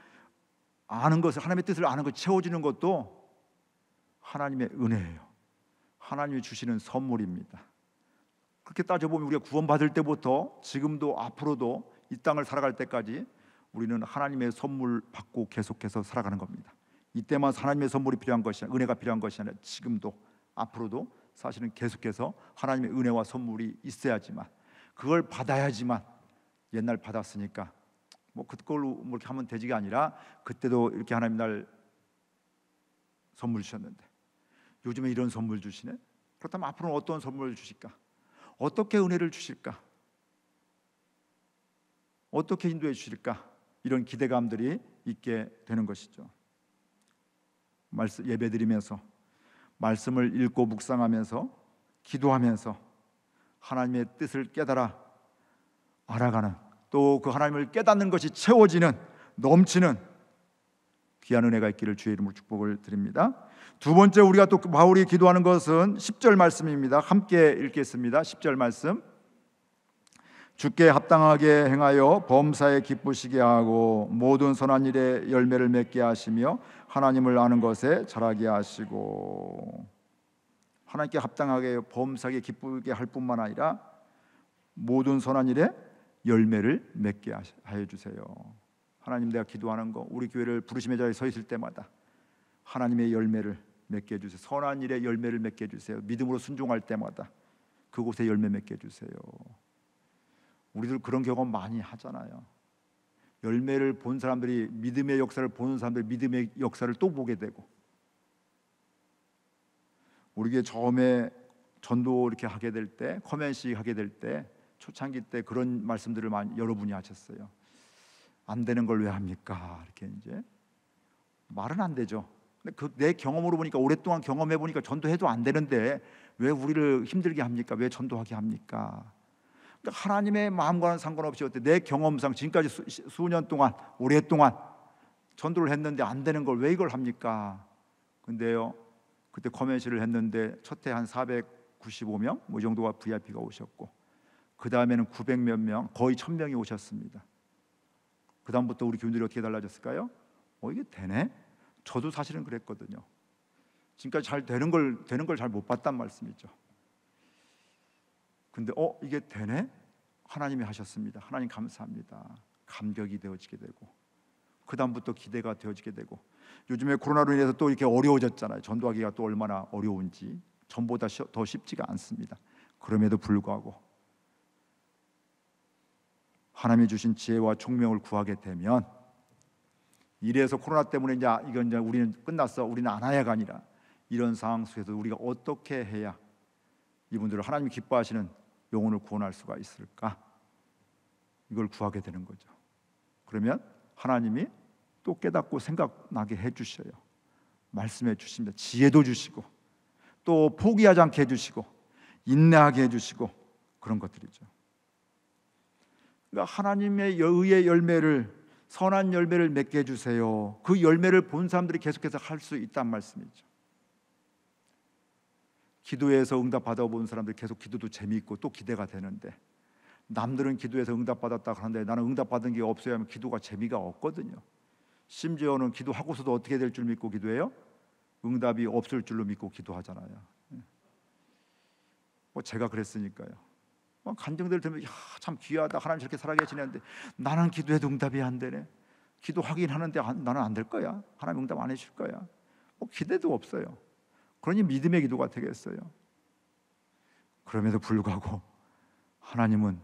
S4: 아는 것을, 하나님의 뜻을 아는 것, 채워주는 것도 하나님의 은혜예요. 하나님이 주시는 선물입니다. 그렇게 따져보면 우리가 구원받을 때부터 지금도 앞으로도 이 땅을 살아갈 때까지 우리는 하나님의 선물 받고 계속해서 살아가는 겁니다. 이때만 하나님의 선물이 필요한 것이 아니라, 은혜가 필요한 것이 아니라 지금도 앞으로도 사실은 계속해서 하나님의 은혜와 선물이 있어야지만, 그걸 받아야지만, 옛날 받았으니까 뭐 그걸로 뭐 이렇게 하면 되지가 아니라 그때도 이렇게 하나님 날 선물 주셨는데 요즘에 이런 선물 주시네. 그렇다면 앞으로는 어떤 선물을 주실까? 어떻게 은혜를 주실까? 어떻게 인도해 주실까? 이런 기대감들이 있게 되는 것이죠. 예배드리면서 말씀을 읽고 묵상하면서 기도하면서 하나님의 뜻을 깨달아 알아가는, 또 그 하나님을 깨닫는 것이 채워지는, 넘치는 귀한 은혜가 있기를 주의 이름으로 축복을 드립니다. 두 번째, 우리가 또 바울이 기도하는 것은 10절 말씀입니다. 함께 읽겠습니다. 10절 말씀. 주께 합당하게 행하여 범사에 기쁘시게 하고 모든 선한 일에 열매를 맺게 하시며 하나님을 아는 것에 자라게 하시고. 하나님께 합당하게 범사에 기쁘게 할 뿐만 아니라 모든 선한 일에 열매를 맺게 하여 주세요. 하나님, 내가 기도하는 거, 우리 교회를 부르심의 자리에 서 있을 때마다 하나님의 열매를 맺게 해주세요. 선한 일에 열매를 맺게 해주세요. 믿음으로 순종할 때마다 그곳에 열매 맺게 해주세요. 우리들 그런 경험 많이 하잖아요. 열매를 본 사람들이, 믿음의 역사를 보는 사람들이 믿음의 역사를 또 보게 되고, 우리 교회 처음에 전도 이렇게 하게 될 때, 커맨식 하게 될 때, 초창기 때 그런 말씀들을 많이 여러분이 하셨어요. 안 되는 걸 왜 합니까? 이렇게 이제 말은 안 되죠. 근데 내 경험으로 보니까, 오랫동안 경험해 보니까 전도해도 안 되는데 왜 우리를 힘들게 합니까? 왜 전도하게 합니까? 그러니까 하나님의 마음과는 상관없이 내 경험상 지금까지 수년 동안, 오랫동안 전도를 했는데 안 되는 걸 왜 이걸 합니까? 근데요, 그때 커맨시를 했는데 첫 해 한 495명 뭐 이 정도가 VIP가 오셨고, 그 다음에는 900몇 명, 거의 1000명이 오셨습니다. 그 다음부터 우리 교인들이 어떻게 달라졌을까요? 이게 되네? 저도 사실은 그랬거든요. 지금까지 잘 되는 걸 잘 못 봤단 말씀이죠. 근데 이게 되네? 하나님이 하셨습니다. 하나님 감사합니다. 감격이 되어지게 되고, 그 다음부터 기대가 되어지게 되고, 요즘에 코로나로 인해서 또 이렇게 어려워졌잖아요. 전도하기가 또 얼마나 어려운지, 전보다 더 쉽지가 않습니다. 그럼에도 불구하고 하나님이 주신 지혜와 총명을 구하게 되면, 이래서 코로나 때문에 이건 이제 우리는 끝났어, 우리는 안 하야가 아니라, 이런 상황 속에서 우리가 어떻게 해야 이분들을 하나님이 기뻐하시는 영혼을 구원할 수가 있을까? 이걸 구하게 되는 거죠. 그러면 하나님이 또 깨닫고 생각나게 해주셔요. 말씀해 주십니다. 지혜도 주시고, 또 포기하지 않게 해주시고, 인내하게 해주시고, 그런 것들이죠. 그러니까 하나님의 의의 열매를, 선한 열매를 맺게 해주세요. 그 열매를 본 사람들이 계속해서 할 수 있단 말씀이죠. 기도해서 응답 받아본 사람들 계속 기도도 재미있고 또 기대가 되는데, 남들은 기도해서 응답 받았다 하는데 나는 응답 받은 게 없어야 하면 기도가 재미가 없거든요. 심지어는 기도하고서도 어떻게 될 줄 믿고 기도해요? 응답이 없을 줄로 믿고 기도하잖아요. 뭐 제가 그랬으니까요. 간증들 들으면 참 귀하다, 하나님 저렇게 살아계시는데 나는 기도해도 응답이 안 되네. 기도하긴 하는데 나는 안 될 거야. 하나님 응답 안 해줄 거야. 뭐 기대도 없어요. 그러니 믿음의 기도가 되겠어요. 그럼에도 불구하고 하나님은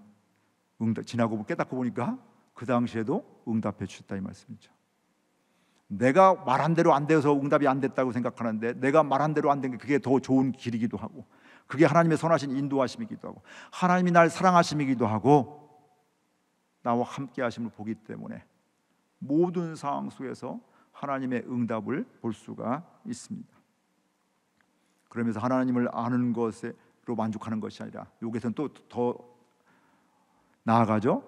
S4: 지나고 깨닫고 보니까 그 당시에도 응답해 주셨다, 이 말씀이죠. 내가 말한 대로 안 돼서 응답이 안 됐다고 생각하는데, 내가 말한 대로 안 된 게 그게 더 좋은 길이기도 하고, 그게 하나님의 선하신 인도하심이기도 하고, 하나님이 날 사랑하심이기도 하고, 나와 함께 하심을 보기 때문에 모든 상황 속에서 하나님의 응답을 볼 수가 있습니다. 그러면서 하나님을 아는 것으로 만족하는 것이 아니라, 여기서는 또 더 나아가죠.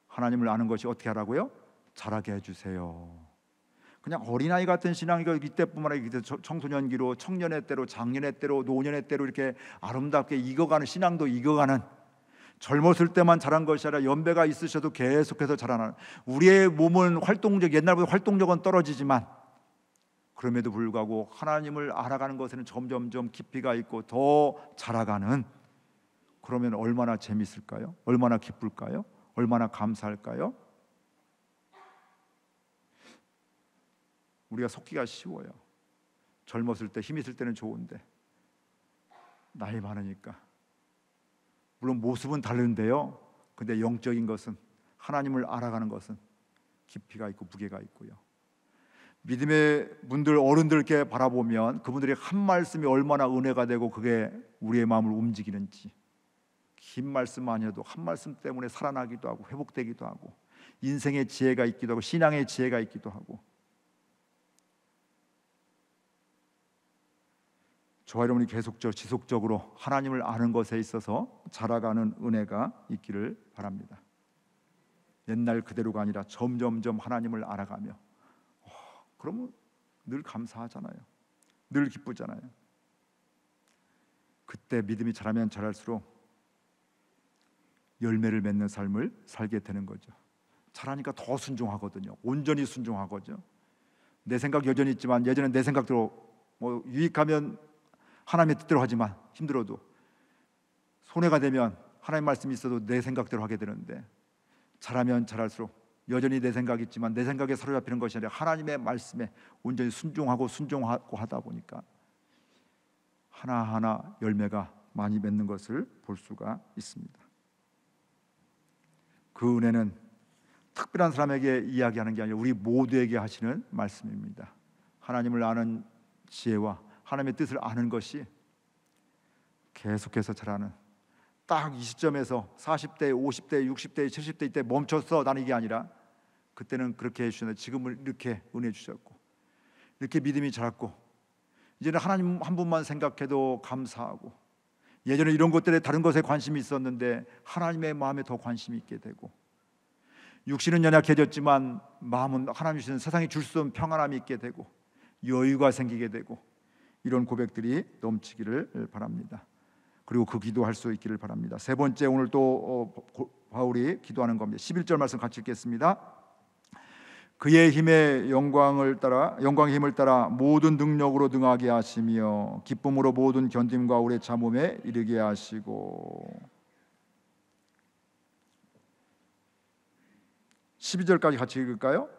S4: 하나님을 아는 것이 어떻게 하라고요? 자라게 해주세요. 그냥 어린아이 같은 신앙이 이때뿐만 아니라 청소년기로, 청년의 때로, 장년의 때로, 노년의 때로 이렇게 아름답게 익어가는, 신앙도 익어가는, 젊었을 때만 자란 것이 아니라 연배가 있으셔도 계속해서 자라나는, 우리의 몸은 옛날보다 활동력은 떨어지지만 그럼에도 불구하고 하나님을 알아가는 것에는 점점점 깊이가 있고 더 자라가는 그러면 얼마나 재밌을까요? 얼마나 기쁠까요? 얼마나 감사할까요? 우리가 속기가 쉬워요. 젊었을 때, 힘 있을 때는 좋은데 나이 많으니까, 물론 모습은 다른데요, 근데 영적인 것은, 하나님을 알아가는 것은 깊이가 있고 무게가 있고요. 믿음의 분들, 어른들께 바라보면 그분들의 한 말씀이 얼마나 은혜가 되고 그게 우리의 마음을 움직이는지, 긴 말씀 아니어도 한 말씀 때문에 살아나기도 하고 회복되기도 하고 인생의 지혜가 있기도 하고 신앙의 지혜가 있기도 하고, 저와 여러분이 계속적으로 지속적으로 하나님을 아는 것에 있어서 자라가는 은혜가 있기를 바랍니다. 옛날 그대로가 아니라 점점점 하나님을 알아가며, 그러면 늘 감사하잖아요. 늘 기쁘잖아요. 그때 믿음이 자라면 자랄수록 열매를 맺는 삶을 살게 되는 거죠. 자라니까 더 순종하거든요. 온전히 순종하거든요. 내 생각 여전히 있지만, 예전엔 내 생각대로 유익하면 하나님의 뜻대로 하지만 힘들어도, 손해가 되면 하나님 말씀이 있어도 내 생각대로 하게 되는데, 자라면 자랄수록 여전히 내 생각이 있지만 내 생각에 사로잡히는 것이 아니라 하나님의 말씀에 온전히 순종하고 하다 보니까 하나하나 열매가 많이 맺는 것을 볼 수가 있습니다. 그 은혜는 특별한 사람에게 이야기하는 게 아니라 우리 모두에게 하시는 말씀입니다. 하나님을 아는 지혜와 하나님의 뜻을 아는 것이 계속해서 자라는, 딱 이 시점에서 40대, 50대, 60대, 70대 이때 멈췄어 나는 이게 아니라, 그때는 그렇게 해주셨는데 지금은 이렇게 은혜 주셨고 이렇게 믿음이 자랐고, 이제는 하나님 한 분만 생각해도 감사하고, 예전에 이런 것들에 다른 것에 관심이 있었는데 하나님의 마음에 더 관심이 있게 되고, 육신은 연약해졌지만 마음은 하나님 주시는 세상이 줄 수 없는 평안함이 있게 되고 여유가 생기게 되고, 이런 고백들이 넘치기를 바랍니다. 그리고 그 기도할 수 있기를 바랍니다. 세 번째, 오늘 또 바울이 기도하는 겁니다. 11절 말씀 같이 읽겠습니다. 그의 힘의 영광의 힘을 따라 모든 능력으로 능하게 하시며 기쁨으로 모든 견딤과 오래 참음에 이르게 하시고. 12절까지 같이 읽을까요?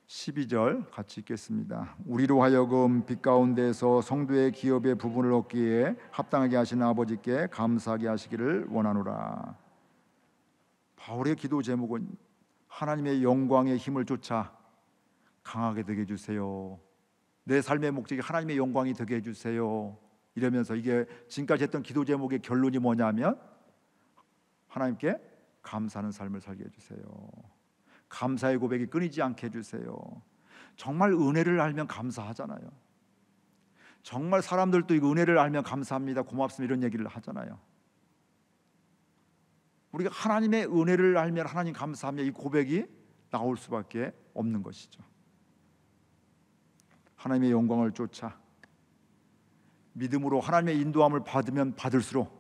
S4: 12절 같이 읽겠습니다. 우리로 하여금 빛 가운데서 성도의 기업의 부분을 얻기에 합당하게 하시는 아버지께 감사하게 하시기를 원하노라. 바울의 기도 제목은 하나님의 영광의 힘을 쫓아 강하게 되게 해주세요. 내 삶의 목적이 하나님의 영광이 되게 해주세요. 이러면서 이게 지금까지 했던 기도 제목의 결론이 뭐냐면 하나님께 감사하는 삶을 살게 해주세요. 감사의 고백이 끊이지 않게 해주세요. 정말 은혜를 알면 감사하잖아요. 정말 사람들도 이 은혜를 알면 감사합니다, 고맙습니다 이런 얘기를 하잖아요. 우리가 하나님의 은혜를 알면 하나님 감사하며 이 고백이 나올 수밖에 없는 것이죠. 하나님의 영광을 쫓아 믿음으로 하나님의 인도함을 받으면 받을수록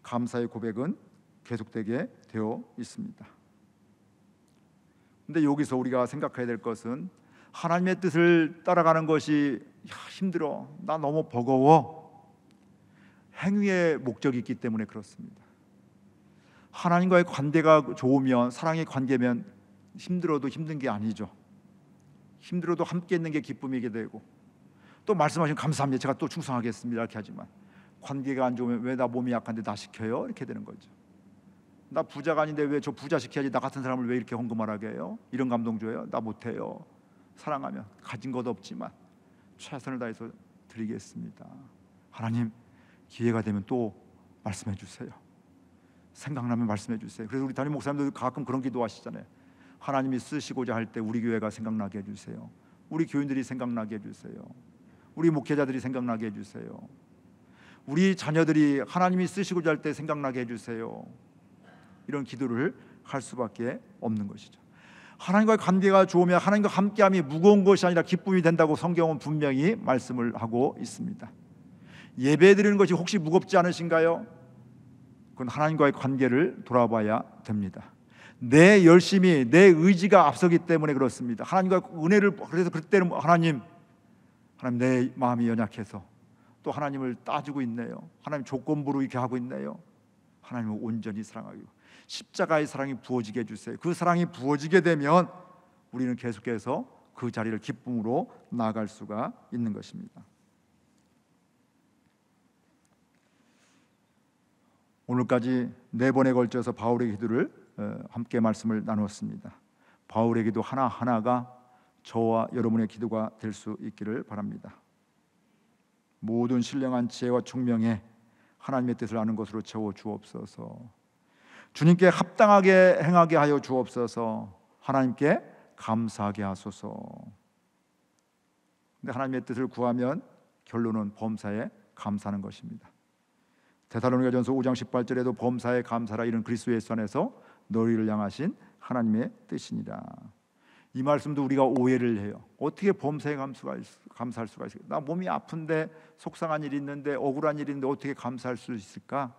S4: 감사의 고백은 계속되게 되어 있습니다. 근데 여기서 우리가 생각해야 될 것은 하나님의 뜻을 따라가는 것이 힘들어, 나 너무 버거워, 행위의 목적이 있기 때문에 그렇습니다. 하나님과의 관계가 좋으면, 사랑의 관계면 힘들어도 힘든 게 아니죠. 힘들어도 함께 있는 게 기쁨이게 되고, 또 말씀하시면 감사합니다, 제가 또 충성하겠습니다 이렇게 하지만 관계가 안 좋으면 왜 나 몸이 약한데 나 시켜요? 이렇게 되는 거죠. 나 부자가 아닌데 왜 저 부자 시켜야지, 나 같은 사람을 왜 이렇게 헌금하라게 해요? 이런 감동 줘요? 나 못해요. 사랑하면 가진 것 없지만 최선을 다해서 드리겠습니다. 하나님 기회가 되면 또 말씀해 주세요. 생각나면 말씀해 주세요. 그래서 우리 담임 목사님도 가끔 그런 기도하시잖아요. 하나님이 쓰시고자 할 때 우리 교회가 생각나게 해주세요. 우리 교인들이 생각나게 해주세요. 우리 목회자들이 생각나게 해주세요. 우리 자녀들이 하나님이 쓰시고자 할 때 생각나게 해주세요. 이런 기도를 할 수밖에 없는 것이죠. 하나님과의 관계가 좋으면 하나님과 함께함이 무거운 것이 아니라 기쁨이 된다고 성경은 분명히 말씀을 하고 있습니다. 예배드리는 것이 혹시 무겁지 않으신가요? 그건 하나님과의 관계를 돌아봐야 됩니다. 내 열심이, 내 의지가 앞서기 때문에 그렇습니다. 하나님과 은혜를, 그래서 그때는 하나님 내 마음이 연약해서 또 하나님을 따지고 있네요. 하나님 조건부로 이렇게 하고 있네요. 하나님을 온전히 사랑하고 십자가의 사랑이 부어지게 해주세요. 그 사랑이 부어지게 되면 우리는 계속해서 그 자리를 기쁨으로 나아갈 수가 있는 것입니다. 오늘까지 4번에 걸쳐서 바울의 기도를 함께 말씀을 나누었습니다. 바울의 기도 하나하나가 저와 여러분의 기도가 될 수 있기를 바랍니다. 모든 신령한 지혜와 총명에 하나님의 뜻을 아는 것으로 채워 주옵소서. 주님께 합당하게 행하게 하여 주옵소서. 하나님께 감사하게 하소서. 근데 하나님의 뜻을 구하면 결론은 범사에 감사하는 것입니다. 데살로니가전서 5장 18절에도 범사에 감사라, 이는 그리스도 예수 안에서 너희를 향하신 하나님의 뜻이니라. 이 말씀도 우리가 오해를 해요. 어떻게 범사에 감사할 수가 있을까? 나 몸이 아픈데, 속상한 일이 있는데, 억울한 일이 있는데 어떻게 감사할 수 있을까?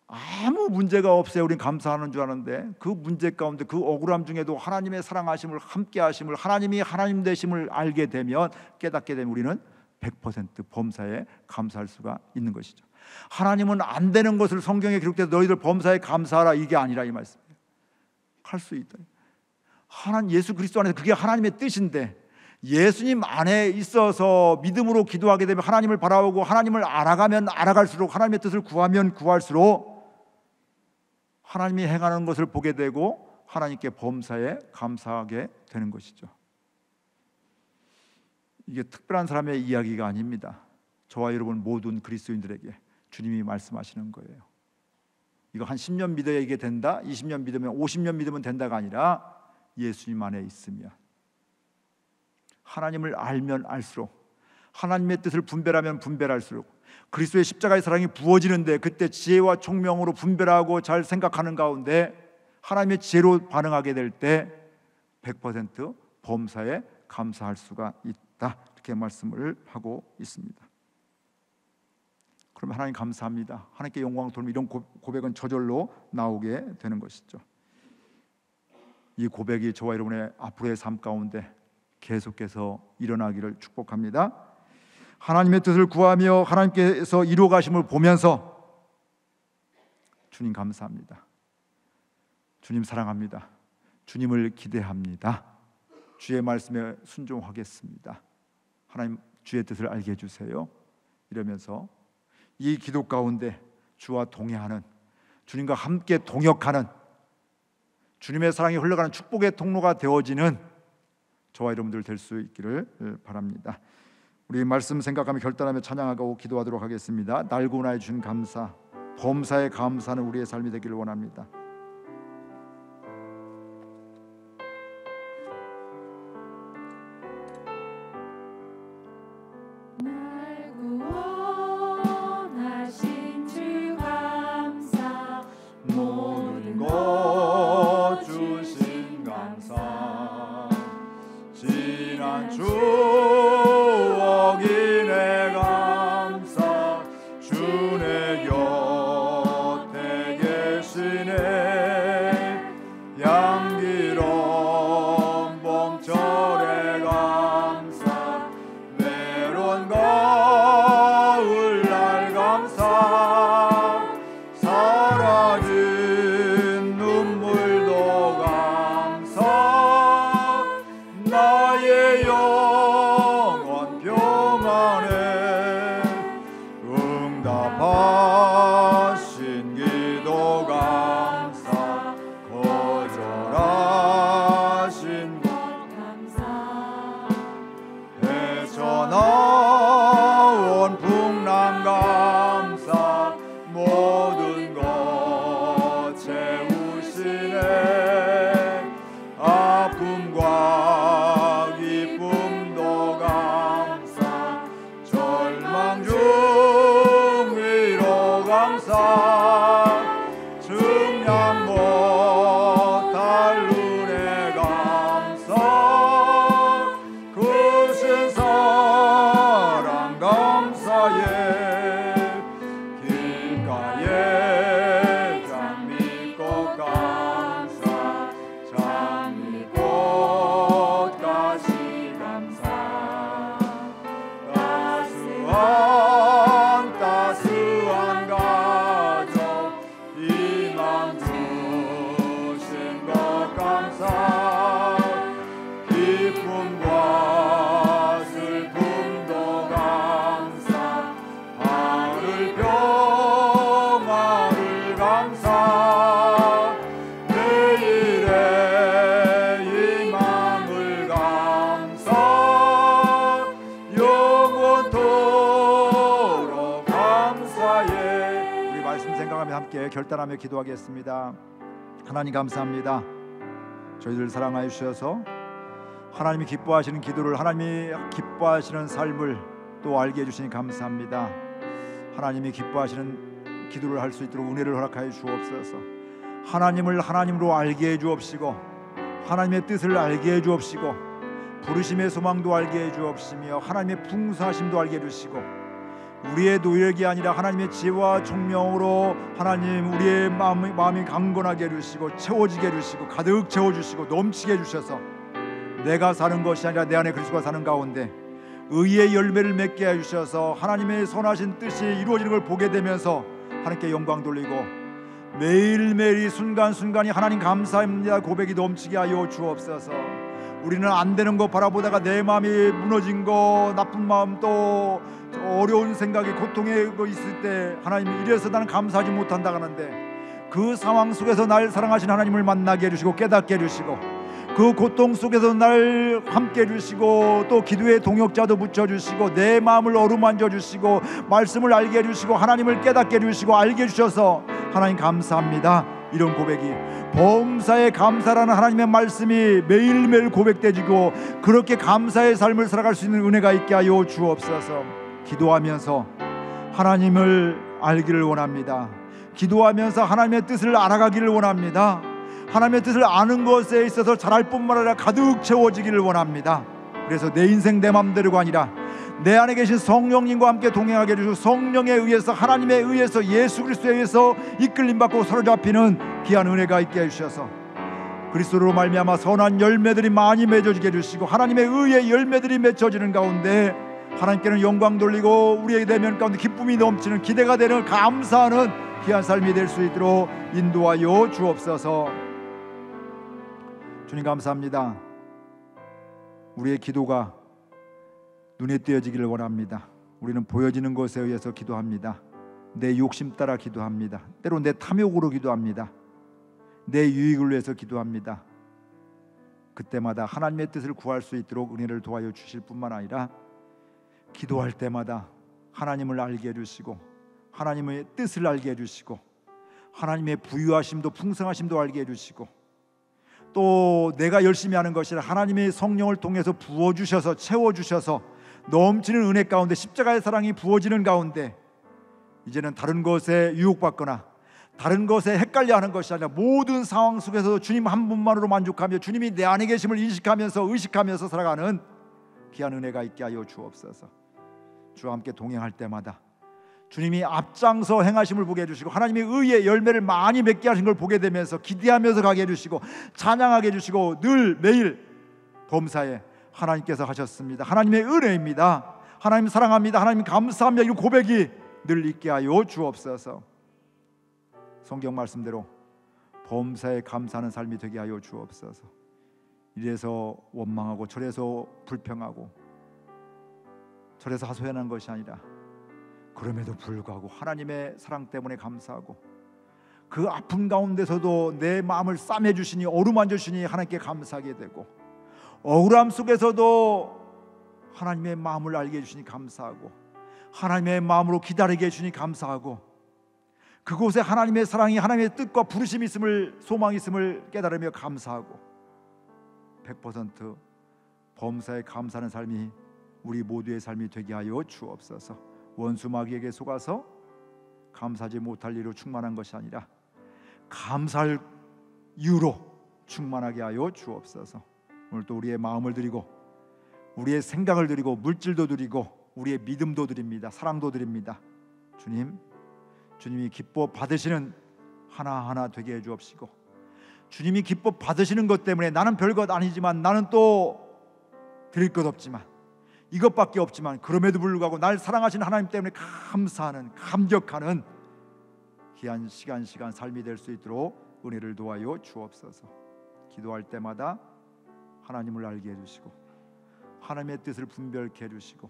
S4: 아무 문제가 없어요. 우린 감사하는 줄 아는데 그 문제 가운데, 그 억울함 중에도 하나님의 사랑하심을, 함께 하심을, 하나님이 하나님 되심을 알게 되면, 깨닫게 되면 우리는 100% 범사에 감사할 수가 있는 것이죠. 하나님은 안 되는 것을 성경에 기록돼서 너희들 범사에 감사하라, 이게 아니라 이 말씀이에요. 할 수 있다. 하나님, 예수 그리스도 안에서 그게 하나님의 뜻인데, 예수님 안에 있어서 믿음으로 기도하게 되면 하나님을 바라보고 하나님을 알아가면 알아갈수록, 하나님의 뜻을 구하면 구할수록 하나님이 행하는 것을 보게 되고 하나님께 범사에 감사하게 되는 것이죠. 이게 특별한 사람의 이야기가 아닙니다. 저와 여러분 모든 그리스도인들에게 주님이 말씀하시는 거예요. 이거 한 10년 믿어야 이게 된다, 20년 믿으면, 50년 믿으면 된다가 아니라 예수님 안에 있으면, 하나님을 알면 알수록, 하나님의 뜻을 분별하면 분별할수록 그리스도의 십자가의 사랑이 부어지는데, 그때 지혜와 총명으로 분별하고 잘 생각하는 가운데 하나님의 지혜로 반응하게 될 때 100% 범사에 감사할 수가 있다, 이렇게 말씀을 하고 있습니다. 그러면 하나님 감사합니다, 하나님께 영광을 돌리며, 이런 고백은 저절로 나오게 되는 것이죠. 이 고백이 저와 여러분의 앞으로의 삶 가운데 계속해서 일어나기를 축복합니다. 하나님의 뜻을 구하며 하나님께서 이루어 가심을 보면서 주님 감사합니다, 주님 사랑합니다, 주님을 기대합니다, 주의 말씀에 순종하겠습니다, 하나님 주의 뜻을 알게 해주세요, 이러면서 이 기도 가운데 주와 동행하는, 주님과 함께 동역하는, 주님의 사랑이 흘러가는 축복의 통로가 되어지는 저와 여러분들 될 수 있기를 바랍니다. 우리 말씀 생각하며 결단하며 찬양하고 기도하도록 하겠습니다. 날고 나의 준 감사, 범사에 감사하는 우리의 삶이 되기를 원합니다. 생각하며 함께 결단하며 기도하겠습니다. 하나님 감사합니다. 저희들 사랑하여 주셔서 하나님이 기뻐하시는 기도를, 하나님이 기뻐하시는 삶을 또 알게 해주시니 감사합니다. 하나님이 기뻐하시는 기도를 할 수 있도록 은혜를 허락하여 주옵소서. 하나님을 하나님으로 알게 해 주옵시고, 하나님의 뜻을 알게 해 주옵시고, 부르심의 소망도 알게 해 주옵시며, 하나님의 풍성하심도 알게 해 주시고, 우리의 노력이 아니라 하나님의 지혜와 총명으로 하나님 우리의 마음이 강건하게 해주시고, 채워지게 해주시고, 가득 채워주시고, 넘치게 해주셔서 내가 사는 것이 아니라 내 안에 그리스도가 사는 가운데 의의 열매를 맺게 해주셔서 하나님의 선하신 뜻이 이루어지는 걸 보게 되면서 하나님께 영광 돌리고, 매일매일 순간순간이 하나님 감사합니다 고백이 넘치게 하여 주옵소서. 우리는 안 되는 거 바라보다가 내 마음이 무너진 거, 나쁜 마음, 또 어려운 생각이, 고통에 있을 때 하나님 이래서 나는 감사하지 못한다 하는데, 그 상황 속에서 날 사랑하신 하나님을 만나게 해주시고 깨닫게 해주시고, 그 고통 속에서 날 함께 해주시고, 또 기도의 동역자도 붙여주시고, 내 마음을 어루만져 주시고, 말씀을 알게 해주시고, 하나님을 깨닫게 해주시고 알게 해주셔서 하나님 감사합니다. 이런 고백이, 범사에 감사라는 하나님의 말씀이 매일매일 고백되지고, 그렇게 감사의 삶을 살아갈 수 있는 은혜가 있게 하여 주옵소서. 기도하면서 하나님을 알기를 원합니다. 기도하면서 하나님의 뜻을 알아가기를 원합니다. 하나님의 뜻을 아는 것에 있어서 잘할 뿐만 아니라 가득 채워지기를 원합니다. 그래서 내 인생 내 맘대로가 아니라 내 안에 계신 성령님과 함께 동행하게 해주시고, 성령에 의해서, 하나님에 의해서, 예수 그리스도에 의해서 이끌림 받고 사로잡히는 귀한 은혜가 있게 해주셔서 그리스도로 말미암아 선한 열매들이 많이 맺어지게 해주시고, 하나님의 의의 열매들이 맺혀지는 가운데 하나님께는 영광 돌리고, 우리의 내면 가운데 기쁨이 넘치는, 기대가 되는, 감사하는 귀한 삶이 될 수 있도록 인도하여 주옵소서. 주님 감사합니다. 우리의 기도가 눈에 띄어지기를 원합니다. 우리는 보여지는 것에 의해서 기도합니다. 내 욕심 따라 기도합니다. 때로 내 탐욕으로 기도합니다. 내 유익을 위해서 기도합니다. 그때마다 하나님의 뜻을 구할 수 있도록 은혜를 도와여 주실 뿐만 아니라, 기도할 때마다 하나님을 알게 해주시고, 하나님의 뜻을 알게 해주시고, 하나님의 부유하심도 풍성하심도 알게 해주시고, 또 내가 열심히 하는 것이 아니라 하나님의 성령을 통해서 부어주셔서, 채워주셔서 넘치는 은혜 가운데, 십자가의 사랑이 부어지는 가운데 이제는 다른 것에 유혹받거나 다른 것에 헷갈려하는 것이 아니라 모든 상황 속에서 주님 한 분만으로 만족하며 주님이 내 안에 계심을 인식하면서 의식하면서 살아가는 귀한 은혜가 있게 하여 주옵소서. 주와 함께 동행할 때마다 주님이 앞장서 행하심을 보게 해주시고, 하나님의 의의 열매를 많이 맺게 하신 걸 보게 되면서 기대하면서 가게 해주시고, 찬양하게 해주시고, 늘 매일 범사에 하나님께서 하셨습니다, 하나님의 은혜입니다, 하나님 사랑합니다, 하나님 감사합니다, 이 고백이 늘 있게 하여 주옵소서. 성경 말씀대로 범사에 감사하는 삶이 되게 하여 주옵소서. 이래서 원망하고 저래서 불평하고 저래서 하소연한 것이 아니라, 그럼에도 불구하고 하나님의 사랑 때문에 감사하고, 그 아픔 가운데서도 내 마음을 싸매 주시니, 어루만져 주시니 하나님께 감사하게 되고, 억울함 속에서도 하나님의 마음을 알게 해주시니 감사하고, 하나님의 마음으로 기다리게 해주시니 감사하고, 그곳에 하나님의 사랑이, 하나님의 뜻과 부르심이 있음을, 소망이 있음을 깨달으며 감사하고, 100% 범사에 감사하는 삶이 우리 모두의 삶이 되게 하여 주옵소서. 원수 마귀에게 속아서 감사하지 못할 이로 충만한 것이 아니라 감사할 이유로 충만하게 하여 주옵소서. 오늘 또 우리의 마음을 드리고, 우리의 생각을 드리고, 물질도 드리고, 우리의 믿음도 드립니다. 사랑도 드립니다. 주님이 기뻐 받으시는 하나하나 되게 해 주옵시고, 주님이 기뻐 받으시는 것 때문에 나는 별것 아니지만, 나는 또 드릴 것 없지만, 이것밖에 없지만, 그럼에도 불구하고 날 사랑하시는 하나님 때문에 감사하는, 감격하는 귀한 시간 삶이 될 수 있도록 은혜를 도와여 주옵소서. 기도할 때마다 하나님을 알게 해주시고, 하나님의 뜻을 분별케 해주시고,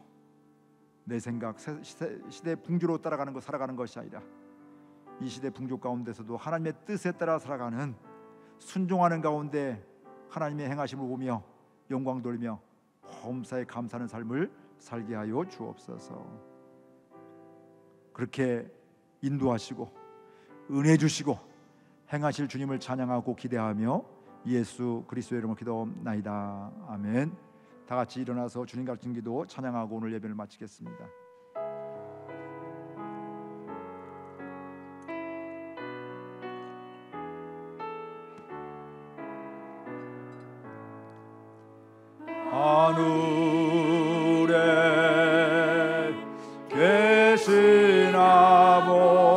S4: 내 생각, 시대 풍조로 따라가는 것, 살아가는 것이 아니라 이 시대 풍조 가운데서도 하나님의 뜻에 따라 살아가는, 순종하는 가운데 하나님의 행하심을 보며 영광 돌리며 범사에 감사하는 삶을 살게 하여 주옵소서. 그렇게 인도하시고 은혜 주시고 행하실 주님을 찬양하고 기대하며 예수 그리스도의 이름으로 기도하옵나이다. 아멘. 다 같이 일어나서 주님 같은 기도 찬양하고 오늘 예배를 마치겠습니다. 하늘에 계신 아버지